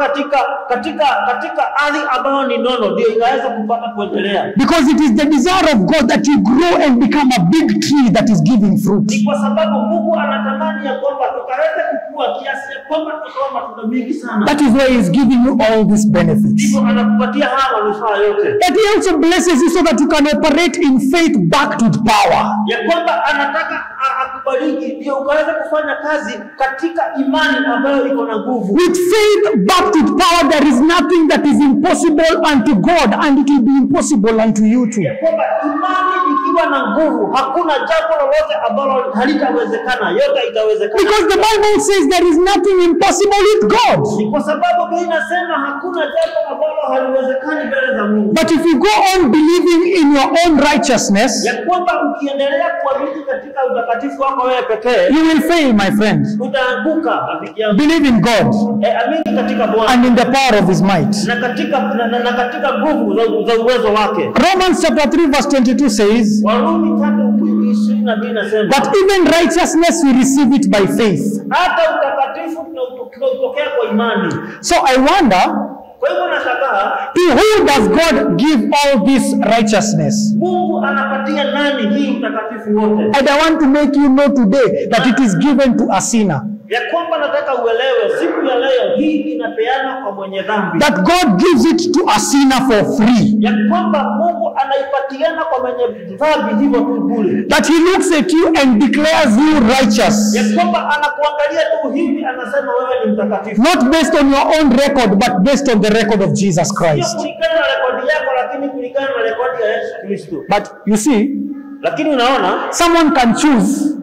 katika ardhi ambayo ni nono, ndio ikaweza kupata kuendelea. Because it is the desire of God that you grow and become a big tree that is giving fruit. Ni kwa sababu Mungu anatamani ya kwamba tukaweze kukua kiasi ya kwamba tutatoa matunda mengi sana. That is why He is giving you all these benefits. Ndivyo anakupatia haya manufaa yote. But He also blesses you so that you can operate in faith backed with power. Ya kwamba anataka akubariki ndio ukaweze kufanya kazi katika imani ambayo iko na nguvu. With faith backed with power, there is nothing that is impossible unto God, and it will be impossible unto you too. Ya kwamba imani ikiwa na nguvu, hakuna jambo lolote ambalo halitawezekana, yote itawezekana. Because the Bible says there is nothing impossible with God. Ni kwa sababu Biblia inasema hakuna jambo ambalo haliwezekani mbele za Mungu. But if you go on believing in your own righteousness, ya kwamba ukiendelea kuamini katika utakatifu wako wewe pekee, you will fail, my friend. Utaanguka, rafiki yangu. Believe in God. Amini katika Bwana. And in the power of His might. Na katika nguvu za uwezo wake. Romans chapter 3 verse 22 says, Warumi 3:22 inasema, but even righteousness we receive it by faith. Hata utakatifu tunautokea kwa imani. So I wonder, kwa hivyo nashangaa, to who does God give all this righteousness? Mungu anapatia nani hii utakatifu wote? And I want to make you know today that it is given to a sinner. Ya kwamba nataka uelewe siku ya leo hii inapeana kwa mwenye dhambi. That God gives it to a sinner for free. Ya kwamba Mungu anaipatiana kwa mwenye dhambi hivyo tu bure. That He looks at you and declares you righteous. Ya kwamba anakuangalia tu hivi anasema wewe ni mtakatifu. Not based on your own record, but based on the record of Jesus Christ. Sio kulingana na rekodi yako, lakini kulingana na rekodi ya Yesu Kristo. But you see, lakini unaona, someone can choose.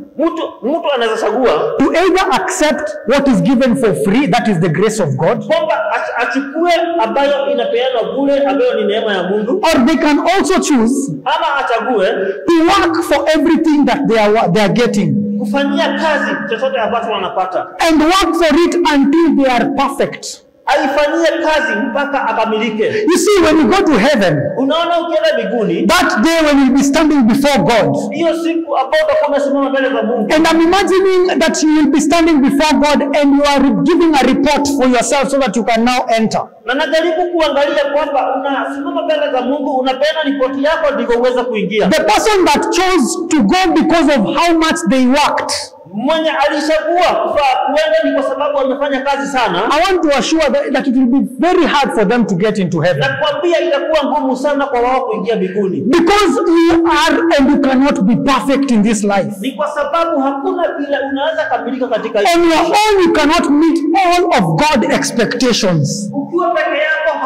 Mtu anaweza chagua to either accept what is given for free, that is the grace of God, kwamba achukue ambayo inapeana bure, ambayo ni neema ya Mungu, or they can also choose ama achague to work for everything that they are getting, kufanyia kazi chochote ambacho wanapata, and work for it until they are perfect. Aifanyie kazi mpaka akamilike. You see, when you go to heaven, unaona ukienda mbinguni, that day when you'll be standing before God, hiyo siku ambayo utakuwa umesimama mbele za Mungu, and I'm imagining that you will be standing before God and you are giving a report for yourself so that you can now enter. Na najaribu kuangalia kwamba unasimama mbele za Mungu, unapeana ripoti yako ndivyo uweze kuingia. The person that chose to go because of how much they worked, mwenye alichagua kuenda ni kwa sababu wamefanya kazi sana. I want to assure that it will be very hard for them to get into heaven. Nakwambia itakuwa ngumu sana kwa wao kuingia mbinguni. Because you are and you cannot be perfect in this life. Ni kwa sababu hakuna vile unaweza kamilika katika hii. On your own you cannot meet all of God's expectations. Ukiwa peke yako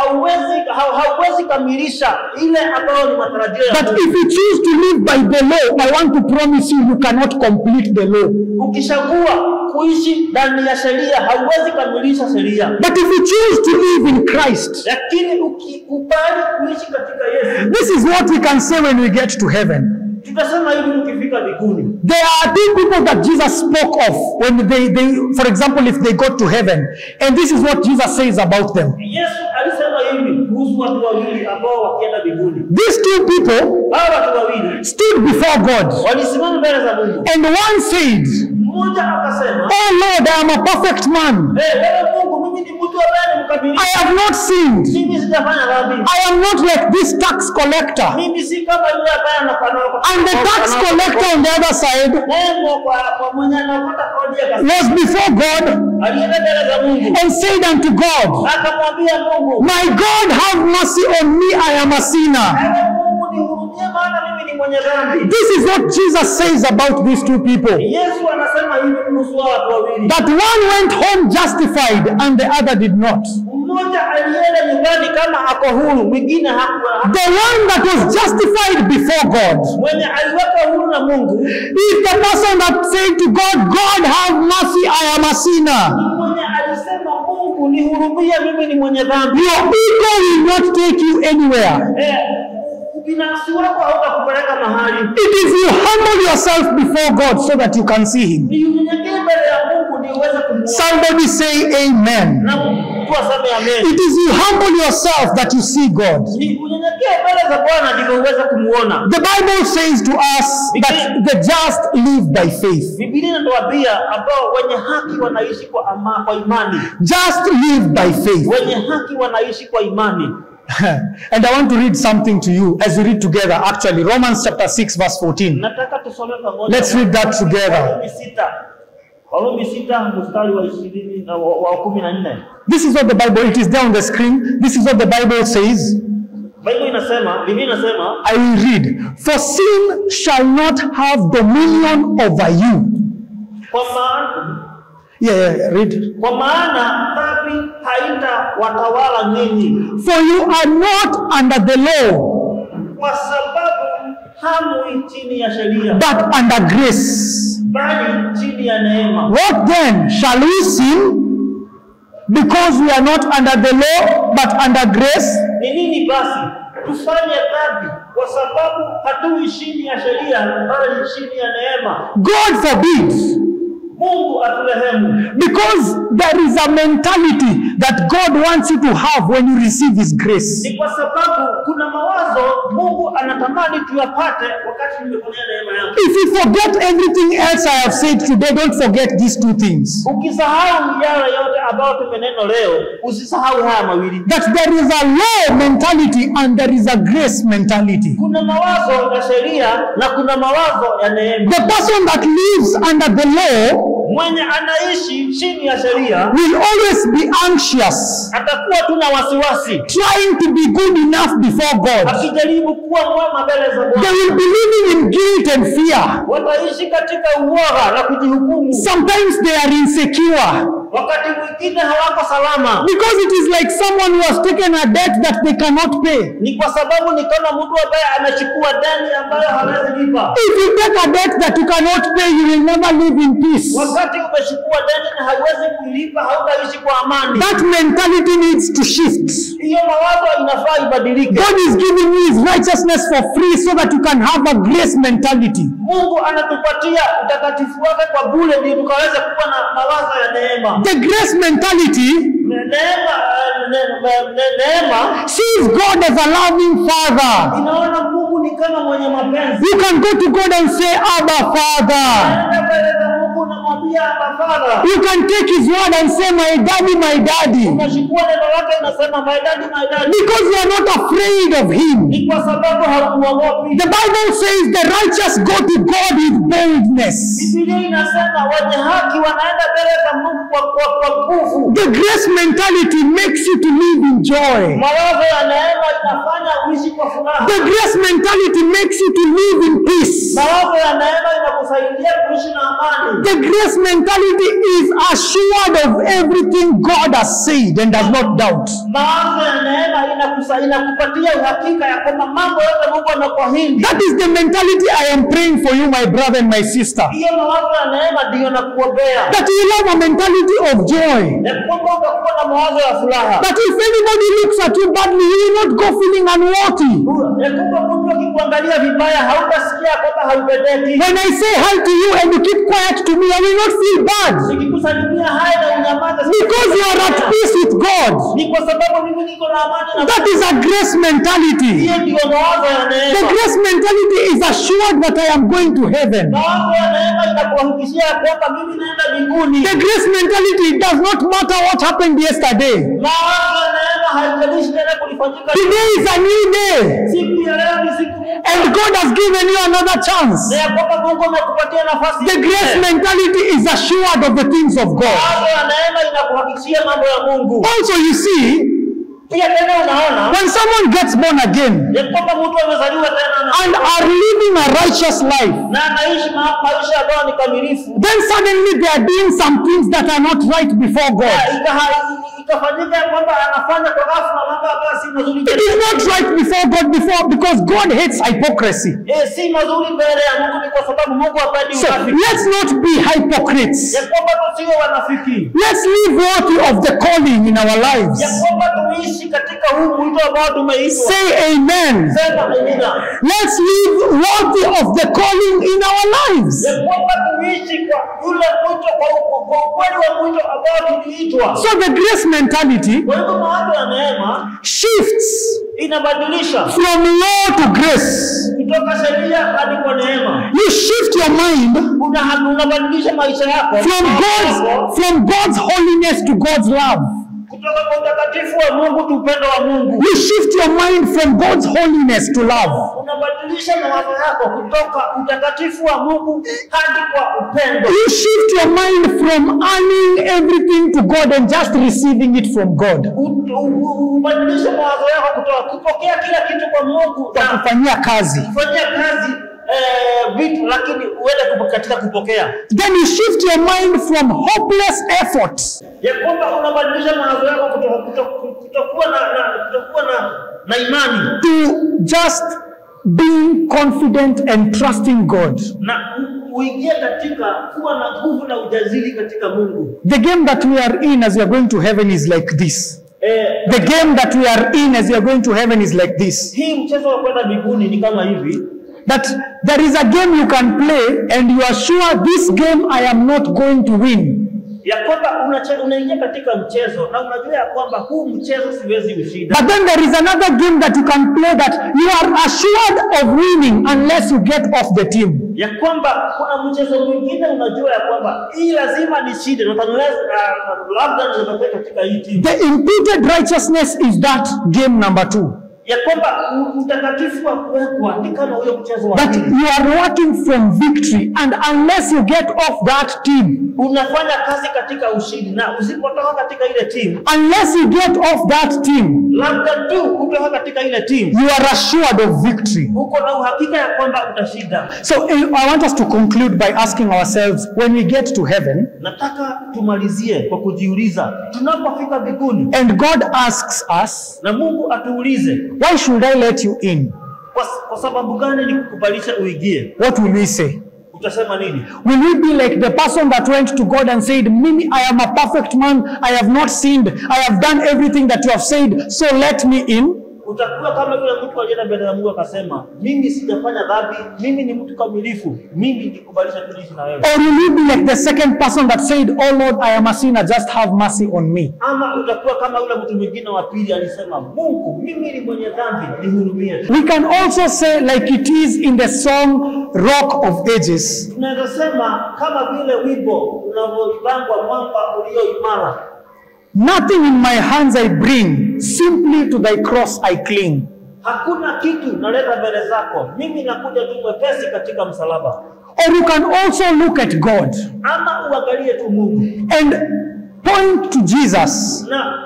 hauwezi kamilisha ile ambayo ni matarajio ya Mungu. But if you choose to live by the law, I want to promise you cannot complete the law. Ukishagua kuishi ndani ya sheria hauwezi kamilisha sheria. But if you choose to live in Christ, lakini ukikubali kuishi katika Yesu, this is what we can say when we get to heaven. Tutasema hivi tukifika mbinguni. There are two people that Jesus spoke of when they for example, if they got to heaven, and this is what Jesus says about them. Yesu alisema hivi kuhusu watu wawili ambao wakienda mbinguni. These two people, hao watu wawili, stood before God. Walisimama mbele za Mungu. And one said, mmoja akasema, "Oh Lord, I am a perfect man. Mungu, mimi ni mtu ambaye ni mkamilifu. I have not sinned. Mimi sijafanya dhambi. I am not like this tax collector." Mimi si kama yule ambaye anapana. And the tax collector on the other side was before God and said unto God, "My God, have mercy on me, I am a sinner." This is what Jesus says about these two people. That one went home justified and the other did not. mmoja alienda nyumbani kama ako huru, mwingine hakuwa. The one that was justified before God Mwenye aliweka huru na Mungu is the person that said to God, God have mercy, I am a sinner. mwenye alisema Mungu nihurumie, mimi ni mwenye dhambi. Your ego will not take you anywhere. Binafsi wako hautakupeleka mahali. It is you humble yourself before God so that you can see him. Ni unyenyekee mbele ya Mungu ndio uweze kumuona. Somebody say amen. Na mtu aseme amen. It is you humble yourself that you see God. Ni unyenyekee mbele za Bwana ndio uweze kumuona. The Bible says to us that the just live by faith. Biblia inatuambia ambao wenye haki wanaishi kwa imani. Just live by faith. Wenye haki wanaishi kwa imani. And I want to read something to you as we read together. Actually, Romans chapter 6 verse 14. Nataka tusome pamoja. Let's read that together. Warumi 6 mstari wa 20 na wa 14. This is what the Bible, it is there on the screen. This is what the Bible says. Biblia inasema, I will read. For sin shall not have dominion over you. Kwa maana read. Kwa maana dhambi haitawatawala nyinyi. For you are not under the law, Kwa sababu hamwi chini ya sheria, but under grace. bali chini ya neema. What then? Shall we sin because we are not under the law, but under grace? Ni nini basi? Tufanye dhambi kwa sababu hatui chini ya sheria, bali chini ya neema. God forbid. Mungu aturehemu. Because there is a mentality that God wants you to have when you receive His grace. Ni kwa sababu kuna mawazo Mungu anatamani tuyapate wakati tumepokea neema yake. If you forget everything else I have said today, don't forget these two things. Ukisahau yale yote ambayo tumeneno leo, usisahau haya mawili. That there is a law mentality and there is a grace mentality. Kuna mawazo ya sheria na kuna mawazo ya neema. The person that lives under the law mwenye anaishi chini ya sheria will always be anxious, atakuwa tuna wasiwasi, trying to be good enough before God. akijaribu kuwa mwema mbele za Bwana. They will be living in guilt and fear. Wataishi katika uoga na kujihukumu. Sometimes they are insecure. Wakati mwingine hawako salama. Because it is like someone who has taken a debt that they cannot pay. Ni kwa sababu ni kama mtu ambaye anachukua deni ambayo hawezi lipa. If you take a debt that you cannot pay, you will never live in peace. Wakati umechukua deni na hauwezi kulipa, hautaishi kwa amani. That mentality needs to shift. Hiyo mawazo inafaa ibadilike. God is giving you His righteousness for free so that you can have a grace mentality. Mungu anatupatia utakatifu wake kwa bure ili tukaweze kuwa na mawazo ya neema. The grace mentality neema sees God as a loving Father. inaona Mungu ni kama mwenye mapenzi. You can go to God and say, Abba Father. Mungu namwambia Abba Father. You can take His word and say, my daddy, my daddy. Unachukua neno lake unasema my daddy, my daddy. Because you are not afraid of Him. Ni kwa sababu haumuogopi. The Bible says the righteous go to God with boldness. Biblia inasema wenye haki wanaenda mbele za Mungu kwa nguvu. The grace mentality makes you to live in joy. Mawazo ya neema inafanya uishi kwa furaha. The grace mentality makes you to live in peace. Mawazo ya neema inakusaidia kuishi na amani. The grace mentality is assured of everything God has said and does not doubt. Mawazo ya neema inakupatia uhakika ya kwamba mambo yote Mungu anakuahidi. That is the mentality I am praying for you, my brother and my sister. Hiyo mawazo ya neema ndio nakuombea. That you have a mentality of joy. Ya kwamba utakuwa na mawazo ya furaha. That if anybody looks at you badly, you will not go feeling unworthy. Ya kwamba mtu akikuangalia vibaya hautasikia kwamba haupendeki. When I say hi to you and you keep quiet to me, I will not feel bad. Nikikusalimia hai na unyamaza. Because you are at peace with God. Ni kwa sababu mimi niko na amani na That is a grace mentality. hiyo ndio mawazo ya The neema. grace mentality is assured that I am going to heaven. Mawazo ya neema inakuhakikishia kwamba mimi naenda mbinguni. The grace mentality does not matter what happened yesterday. Mawazo ya neema haijalishi tena kulifanyika. Today is a new day. Siku ya leo ni siku mpya. And God has given you another chance. Na ya kwamba Mungu amekupatia nafasi. The grace mentality is assured of the things of God. Mawazo ya neema inakuhakikishia mambo ya Mungu. Also, you see, Pia tena unaona when someone gets born again ya kwamba mtu amezaliwa tena and are living a righteous life, na anaishi maisha ambayo ni kamilifu. then suddenly they are doing some things that are not right before God. ikafanyika kwamba anafanya kwa ghafla mambo ambayo si mazuri. It is not right before God because God hates hypocrisy. Si mazuri mbele ya Mungu ni kwa sababu Mungu hapendi unafiki. Let's not be hypocrites. Ya kwamba tusiwe wanafiki. Let's live worthy of the calling in our lives. Ya kwamba tuishi katika huu mwito ambao tumeitwa. Say amen. Sema amina. Let's live worthy of the calling in our lives. Ya kwamba tuishi kwa yule mwito kwa ukweli wa mwito ambao tuliitwa. So the grace mentality kwa hivyo mawazo ya neema shifts inabadilisha from law to grace. Kutoka sheria hadi kwa neema. You shift your mind unabadilisha maisha yako from God's holiness to God's love. Kutoka kwa utakatifu wa Mungu tu upendo wa Mungu. You shift your mind from God's holiness to love. Unabadilisha mawazo yako kutoka utakatifu wa Mungu hadi kwa upendo. You shift your mind from earning everything to God and just receiving it from God. Ubadilisha mawazo yako kutoka kupokea kila kitu kwa Mungu na kufanyia kazi. Kufanyia kazi vitu lakini uende katika kupokea. Then you shift your mind from hopeless efforts. Ya kwamba unabadilisha mawazo yako kutokuwa na imani to just being confident and trusting God. Na uingie katika kuwa na nguvu na ujasiri katika Mungu. The game that we are in as we are going to heaven is like this. The game that we are in as we are going to heaven is like this. Hii mchezo wa kwenda mbinguni ni kama hivi. That there is a game you can play and you are sure this game I am not going to win. Ya kwamba unaingia katika mchezo na unajua ya kwamba huu mchezo siwezi ushinda. But then there is another game that you can play that you are assured of winning unless you get off the team. Ya kwamba kuna mchezo mwingine unajua ya kwamba hii lazima nishinde na labda nitatoka katika hii team. The imputed righteousness is that game number 2. Ya kwamba utakatifu wa kuwekwa ni kama ule mchezo wa that you are working from victory and unless you get off that team, unafanya kazi katika ushindi na usipotoka katika ile team, unless you get off that team, labda tu kutoka katika ile team, you are assured of victory. Uko na uhakika ya kwamba utashinda. So I want us to conclude by asking ourselves, when we get to heaven, nataka tumalizie kwa kujiuliza tunapofika mbinguni, and God asks us, na Mungu atuulize, why should I let you in? Kwa sababu gani nikukubalisha uingie? What will we say? Utasema nini? Will we be like the person that went to God and said, Mimi, I am a perfect man, I have not sinned, I have done everything that you have said, so let me in? Utakuwa kama yule mtu alienda mbele ya Mungu akasema, mimi sijafanya dhambi, mimi ni mtu kamilifu, mimi nikubalisha tuishi na wewe. Or will you be like the second person that said, oh Lord, I am a sinner, just have mercy on me? Ama utakuwa kama yule mtu mwingine wa pili alisema, Mungu, mimi ni mwenye dhambi, nihurumie. We can also say like it is in the song Rock of Ages. Tunaweza sema kama vile wimbo unavyoibangwa mwamba ulio imara. Nothing in my hands I bring, simply to thy cross I cling. Hakuna kitu naleta mbele zako, mimi nakuja tu mwepesi katika msalaba. Or you can also look at God. Ama uangalie tu Mungu. And point to Jesus. Na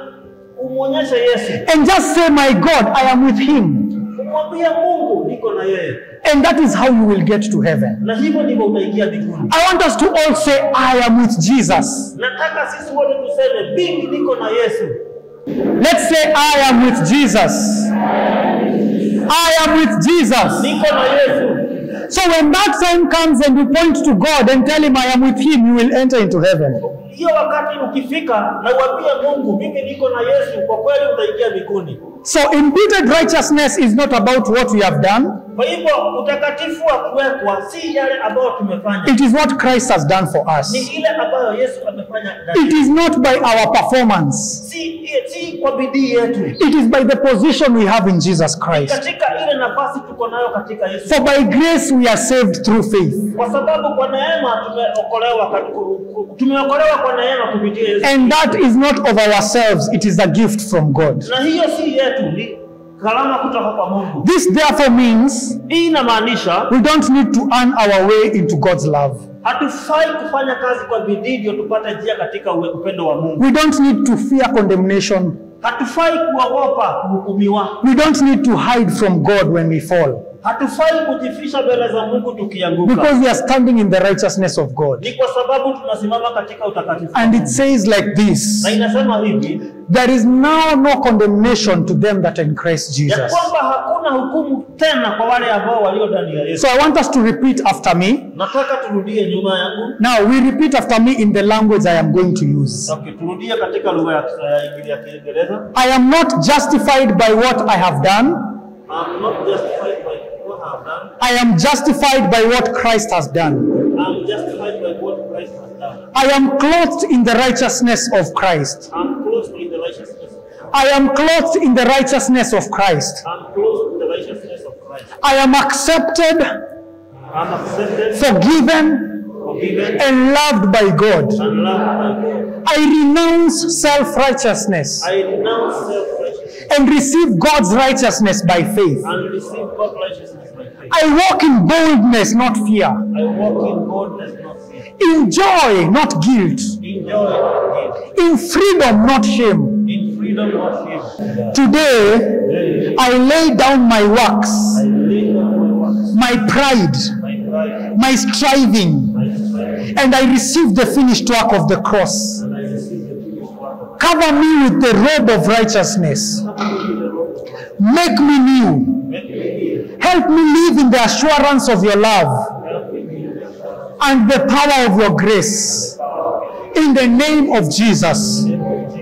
umuonyeshe Yesu. And just say, my God, I am with him. Umwambie Mungu niko na yeye. And that is how you will get to heaven. Na hivyo ndivyo utaingia mbinguni. I want us to all say, I am with Jesus. Nataka sisi wote tuseme, mimi niko na Yesu. Let's say, I am with Jesus. I am with Jesus. Niko na Yesu. So when that time comes and you point to God and tell him, I am with him, you will enter into heaven. Hiyo wakati ukifika na uambie Mungu, mimi niko na Yesu, kwa kweli utaingia mbinguni. So imputed righteousness is not about what we have done. Kwa hivyo utakatifu wa kuwekwa si yale ambayo tumefanya. It is what Christ has done for us. Ni ile ambayo Yesu amefanya. It is not by our performance. Si kwa bidii yetu. It is by the position we have in Jesus Christ. Katika ile nafasi tuko nayo katika Yesu. For by grace we are saved through faith. Kwa sababu kwa neema tumeokolewa kwa neema kupitia Yesu. And that is not of ourselves, it is a gift from God. Na hiyo si yetu, ni karama kutoka kwa Mungu. This therefore means inamaanisha we don't need to earn our way into God's love. Hatufai kufanya kazi kwa bidii ndio tupate njia katika upendo wa Mungu. We don't need to fear condemnation. Hatufai kuogopa kuhukumiwa. We don't need to hide from God when we fall. Hatufai kujifisha mbele za Mungu tukianguka. Because we are standing in the righteousness of God. Ni kwa sababu tunasimama katika utakatifu. And it says like this. Na inasema hivi. There is now no condemnation to them that are in Christ Jesus. Ya kwamba hakuna hukumu tena kwa wale ambao walio ndani ya Yesu. So I want us to repeat after me. Nataka turudie nyuma yangu. Now we repeat after me in the language I am going to use. Okay, turudie katika lugha ya Kiingereza. I am not justified by what I have done. I'm not justified by what I have done. I am justified by what Christ has done. I'm justified by what Christ has done. I am clothed in the righteousness of Christ. I'm clothed in the righteousness of Christ. I am clothed in the righteousness of Christ. I'm clothed in the righteousness of Christ. I am accepted, I'm accepted, forgiven, and loved by God. and loved by God. I renounce self-righteousness I renounce self-righteousness and receive God's righteousness by faith. and receive God's righteousness by faith. I walk in boldness, not fear. I walk in boldness, not fear. In joy, not guilt. In joy, not guilt. In freedom, not shame. In freedom, not fear. Today, I lay down my works, I lay down my works, my pride, my pride, my striving, my strength, and I receive the finished work of the cross. and I receive the finished work of Cover me with the robe of righteousness. Make me new. Make me heal. Help me live in the assurance of your love Help me heal. and the power of your grace. In the name of Jesus. In the name of Jesus.